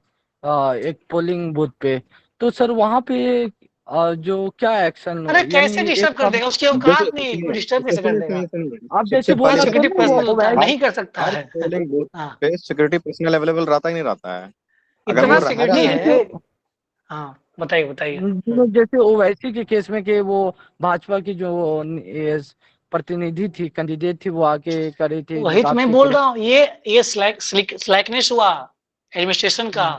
[SPEAKER 4] एक पोलिंग बूथ पे, तो सर वहाँ पे जो क्या एक्शन,
[SPEAKER 1] अरे कैसे
[SPEAKER 4] यानी
[SPEAKER 1] डिस्टर्ब कर देगा, उसकी
[SPEAKER 8] देखिए
[SPEAKER 1] औकात नहीं, कोई डिस्टर्ब कैसे कर देगा।
[SPEAKER 4] आप
[SPEAKER 8] सबसे
[SPEAKER 4] जैसे बोल
[SPEAKER 1] वह
[SPEAKER 8] पहले
[SPEAKER 4] रहे थे
[SPEAKER 1] सिक्योरिटी
[SPEAKER 4] ना
[SPEAKER 1] पर्सनल
[SPEAKER 4] वो
[SPEAKER 1] होता है,
[SPEAKER 4] वैसे
[SPEAKER 1] नहीं कर सकता
[SPEAKER 8] हर
[SPEAKER 1] है।
[SPEAKER 8] पोलिंग बूथ
[SPEAKER 1] हाँ,
[SPEAKER 8] पे सिक्योरिटी पर्सनल अवेलेबल रहता ही नहीं रहता है। अगर
[SPEAKER 1] इतना
[SPEAKER 8] वो रह
[SPEAKER 1] सिक्योरिटी
[SPEAKER 8] जाता
[SPEAKER 1] है।
[SPEAKER 8] तो
[SPEAKER 1] हाँ, बताइए बताइए।
[SPEAKER 4] जैसे ओवैसी के केस में कि वो भाजपा की जो प्रतिनिधि थी, कैंडिडेट थी, वो आके करी थी
[SPEAKER 1] वही तो
[SPEAKER 4] नकाब
[SPEAKER 1] मैं
[SPEAKER 4] की
[SPEAKER 1] बोल
[SPEAKER 4] तरह।
[SPEAKER 1] रहा हूँ, ये स्लैकनेस हुआ एडमिनिस्ट्रेशन का,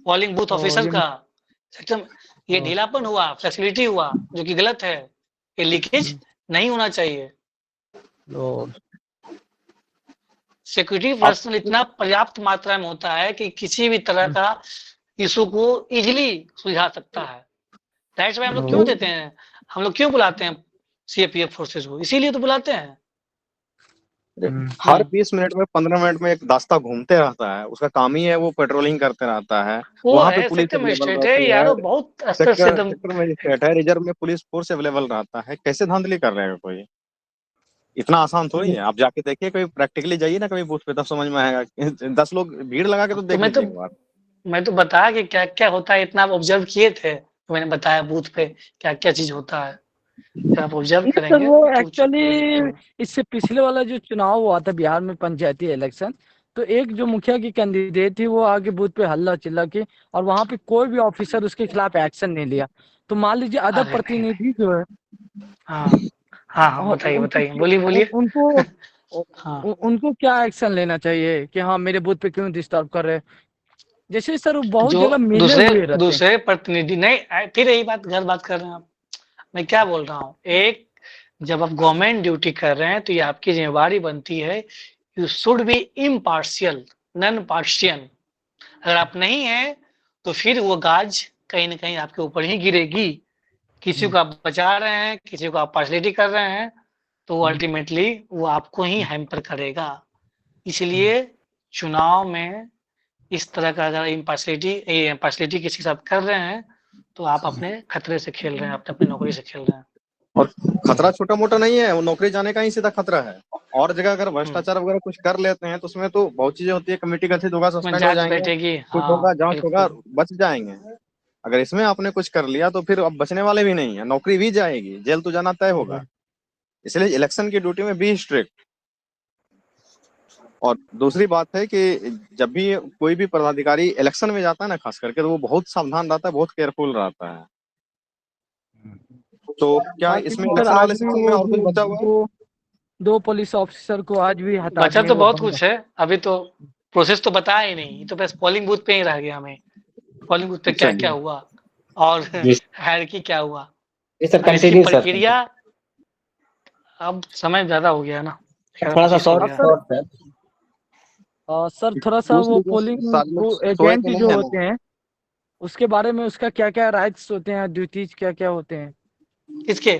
[SPEAKER 1] पोलिंग बूथ
[SPEAKER 4] तो
[SPEAKER 1] ऑफिसर
[SPEAKER 4] ये
[SPEAKER 1] का सिस्टम, ये
[SPEAKER 4] तो,
[SPEAKER 1] ढीलापन हुआ, फ्लेक्सिबिलिटी हुआ, जो कि गलत है। ये लीकेज नहीं होना चाहिए।
[SPEAKER 4] तो
[SPEAKER 1] सिक्योरिटी
[SPEAKER 8] आप
[SPEAKER 1] पर्सनल इतना पर्याप्त मात्रा में होता है कि किसी भी तरह का इशू को इजिली सुलझा सकता है। दैट्स व्हाई हम लोग क्यों देते हैं, हम लोग क्यों बुलाते हैं सीएपीएफ फोर्सेस को, इसीलिए तो बुलाते हैं।
[SPEAKER 8] हर 20 मिनट में 15 मिनट में एक दास्ता घूमते रहता है, उसका काम ही है वो पेट्रोलिंग करते रहता है।
[SPEAKER 1] वो
[SPEAKER 8] वहां पे
[SPEAKER 1] है
[SPEAKER 8] पुलिस
[SPEAKER 1] सेक्टर
[SPEAKER 8] अवेलेबल
[SPEAKER 1] मजिस्ट्रेट है
[SPEAKER 8] रहती है,
[SPEAKER 1] यारो, बहुत स्तर से
[SPEAKER 8] सेक्टर
[SPEAKER 1] एकदम।
[SPEAKER 8] सेक्टर मजिस्ट्रेट है, रिजर्व में पुलिस फोर्स अवेलेबल रहता है। कैसे धांधली कर रहे हैं कोई? इतना आसान थोड़ी है। आप जाके देखिए, कभी प्रैक्टिकली जाइए ना कभी बूथ पे, तब समझ में आएगा। 10 लोग भीड़ लगा के तो
[SPEAKER 1] तो
[SPEAKER 8] देख लीजिए एक बार।
[SPEAKER 1] मैं तो बताया कि क्या क्या होता है, इतना आप ऑब्जर्व किए थे तो मैंने बताया बूथ पे क्या क्या चीज होता है, अगर आप ऑब्जर्व
[SPEAKER 4] नहीं सर,
[SPEAKER 1] करेंगे
[SPEAKER 4] वो
[SPEAKER 1] तो
[SPEAKER 4] एक्चुअली इससे पिछले वाला जो चुनाव हुआ था बिहार में, पंचायती इलेक्शन, तो एक जो मुखिया की कैंडिडेट थी वो आगे बूथ पे हल्ला चिल्ला की, और वहां पे कोई भी ऑफिसर उसके खिलाफ एक्शन नहीं लिया। तो मान लीजिए अदर
[SPEAKER 1] अरे नहीं नहीं।
[SPEAKER 4] प्रतिनिधि जो है,
[SPEAKER 1] हाँ हाँ हाँ,
[SPEAKER 4] और
[SPEAKER 1] बताइए
[SPEAKER 4] उनको
[SPEAKER 1] बताइए, बोलिए बोलिए।
[SPEAKER 4] उनको
[SPEAKER 1] हाँ,
[SPEAKER 4] उनको क्या एक्शन लेना चाहिए कि हाँ मेरे बूथ पे क्यों डिस्टर्ब कर रहे हैं? जैसे सर वो बहुत
[SPEAKER 1] जो
[SPEAKER 4] जगह मिले
[SPEAKER 1] दूसरे
[SPEAKER 4] हुए रहते हैं।
[SPEAKER 1] दूसरे प्रतिनिधि नहीं फिर यही बात गलत बात कर रहे हैं आप। मैं क्या बोल रहा हूँ, एक जब आप गवर्नमेंट ड्यूटी कर रहे हैं तो ये आपकी जिम्मेवारी बनती है, you should be impartial, non partial. अगर आप नहीं हैं तो फिर वो गाज कहीं ना कहीं आपके ऊपर ही गिरेगी। किसी को आप बचा रहे हैं, किसी को आप पार्शलिटी कर रहे हैं, तो वो अल्टीमेटली वो आपको ही हैम्पर करेगा। इसलिए चुनाव में इस तरह का अगर पार्शलिटी किसी के साथ कर रहे हैं तो आप अपने खतरे से खेल रहे हैं, अपने अपनी नौकरी से खेल रहे हैं।
[SPEAKER 8] और खतरा छोटा मोटा नहीं है, वो नौकरी जाने का ही सीधा खतरा है। और जगह अगर भ्रष्टाचार वगैरह कुछ कर लेते हैं तो उसमें तो बहुत चीजें होती है, कमेटी गठित होगा,
[SPEAKER 1] उसमें
[SPEAKER 8] सस्पेंड हो
[SPEAKER 1] जांच
[SPEAKER 8] जाएंगे,
[SPEAKER 1] बैठेगी।
[SPEAKER 8] कुछ होगा,
[SPEAKER 1] हाँ
[SPEAKER 8] जांच होगा,
[SPEAKER 1] बिल्कुल।
[SPEAKER 8] बच जाएंगे। अगर इसमें आपने कुछ कर लिया तो फिर अब बचने वाले भी नहीं है, नौकरी भी जाएगी, जेल तो जाना तय होगा। इसलिए इलेक्शन की ड्यूटी में बी स्ट्रिक्ट। और दूसरी बात है कि जब भी कोई भी पदाधिकारी इलेक्शन में जाता है ना, खास करके, तो वो बहुत सावधान रहता है, बहुत केयरफुल रहता है। तो क्या
[SPEAKER 4] बाकी
[SPEAKER 8] इसमें
[SPEAKER 4] भी सर
[SPEAKER 8] इलेक्शन
[SPEAKER 4] आज
[SPEAKER 8] वाले
[SPEAKER 4] भी
[SPEAKER 8] सेक्शन में
[SPEAKER 4] वो
[SPEAKER 8] और कुछ
[SPEAKER 4] जो
[SPEAKER 8] बचा हुआ है?
[SPEAKER 4] दो पुलिस ऑफिसर को आज भी हटा
[SPEAKER 1] बचा
[SPEAKER 4] दिए
[SPEAKER 1] तो
[SPEAKER 4] वो
[SPEAKER 1] बहुत
[SPEAKER 4] बंद।
[SPEAKER 1] कुछ है, अभी तो प्रोसेस तो बताया ही नहीं, ये तो बस पोलिंग बूथ पे ही रह गया। हमें पोलिंग बूथ पे क्या क्या
[SPEAKER 8] चलिए,
[SPEAKER 1] हुआ और
[SPEAKER 6] जी
[SPEAKER 1] हायरार्की क्या हुआ,
[SPEAKER 6] सर,
[SPEAKER 1] अब इसकी
[SPEAKER 6] कंटिन्यू सर।
[SPEAKER 1] प्रक्रिया, अब समय ज्यादा हो गया ना,
[SPEAKER 6] थोड़ा सा
[SPEAKER 1] 11:25 हो
[SPEAKER 6] शॉर्ट
[SPEAKER 1] गया।
[SPEAKER 4] सर
[SPEAKER 6] शॉर्ट
[SPEAKER 4] सर थोड़ा सा वो
[SPEAKER 8] दूसरी जो
[SPEAKER 4] पोलिंग
[SPEAKER 8] सारे लोग सोए
[SPEAKER 4] एजेंट
[SPEAKER 8] तो नहीं
[SPEAKER 4] जो
[SPEAKER 8] है ना?
[SPEAKER 4] होते हैं उसके बारे में, उसका क्या क्या राइट्स होते हैं, ड्यूटीज क्या क्या होते हैं
[SPEAKER 1] किसके?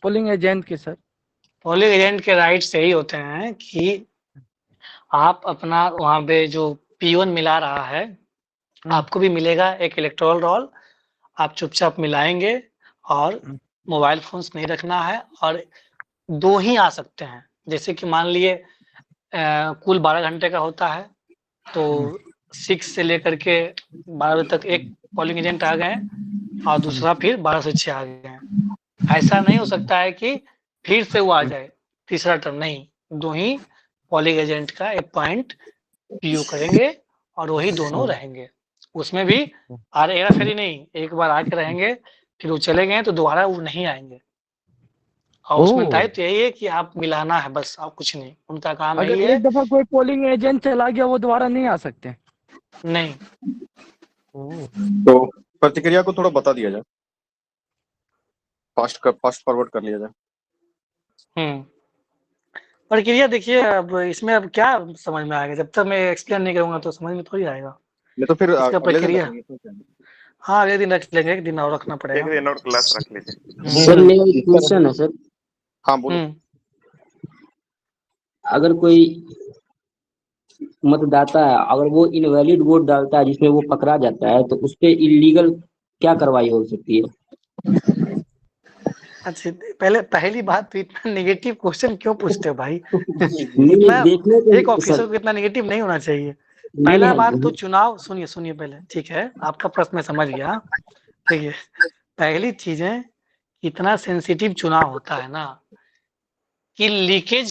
[SPEAKER 4] पोलिंग एजेंट के सर?
[SPEAKER 1] पोलिंग एजेंट के राइट्स यही होते हैं कि आप अपना वहां पे जो पीओन मिला रहा है आपको भी मिलेगा एक इलेक्टोरल रोल, आप चुपचाप मिलाएंगे और मोबाइल फोन्स नहीं रखना है, और 2 ही आ सकते हैं। जैसे कि मान लिए कुल 12 घंटे का होता है, तो 6 से लेकर के 12 बजे तक एक पोलिंग एजेंट आ गए और दूसरा फिर 12 से 6 आ गए हैं। ऐसा नहीं हो सकता है कि फिर से वो आ जाए तीसरा टर्म, नहीं, 2 ही पोलिंग एजेंट का अपॉइंट पीओ करेंगे और वही दोनों रहेंगे। उसमें भी अरे हेरा फेरी नहीं, एक बार आके रहेंगे फिर वो चले गए तो दोबारा वो नहीं आएंगे। और उसमें
[SPEAKER 4] ओह।
[SPEAKER 1] दायित्व यही है कि आप मिलाना है बस, आप कुछ नहीं, उनका काम
[SPEAKER 4] अगर
[SPEAKER 1] यही है।
[SPEAKER 4] एक दफा कोई पोलिंग एजेंट चला गया वो दोबारा नहीं आ सकते?
[SPEAKER 1] नहीं,
[SPEAKER 4] ओह।
[SPEAKER 8] तो प्रतिक्रिया को थोड़ा बता दिया जाए, फास्ट फॉरवर्ड कर लिया जाए।
[SPEAKER 1] प्रक्रिया देखिए, अब इसमें अब क्या समझ में आएगा, जब तक मैं एक्सप्लेन नहीं करूंगा तो समझ में थोड़ी आएगा
[SPEAKER 8] नहीं तो फिर
[SPEAKER 1] इसका
[SPEAKER 8] अगले दिन
[SPEAKER 1] प्रक्रिया।
[SPEAKER 8] रखेंगे, तो क्या है?
[SPEAKER 1] हाँ, अगले दिन रख लेंगे, एक दिन और रखना
[SPEAKER 7] एक
[SPEAKER 1] पड़ेगा।
[SPEAKER 7] दिन और क्लास रख लीजिए।
[SPEAKER 9] सर मेरा एक क्वेश्चन है सर,
[SPEAKER 8] हाँ बोलो।
[SPEAKER 9] अगर कोई मतदाता है अगर वो इनवैलिड वोट डालता है जिसमें वो पकड़ा जाता है तो उस पे इलीगल क्या कार्रवाई हो सकती है?
[SPEAKER 1] अच्छा, पहली बात तो इतना नेगेटिव क्वेश्चन क्यों पूछते हो भाई?
[SPEAKER 9] नहीं
[SPEAKER 1] इतना
[SPEAKER 9] देखने को
[SPEAKER 1] एक ऑफिसर
[SPEAKER 9] सर,
[SPEAKER 1] को इतना नेगेटिव नहीं होना चाहिए।
[SPEAKER 9] नहीं
[SPEAKER 1] पहला
[SPEAKER 9] है,
[SPEAKER 1] बात तो चुनाव, सुनिए पहले, ठीक है, आपका प्रश्न मैं समझ गया। देखिए, पहली चीज है, इतना सेंसिटिव चुनाव होता है ना कि लीकेज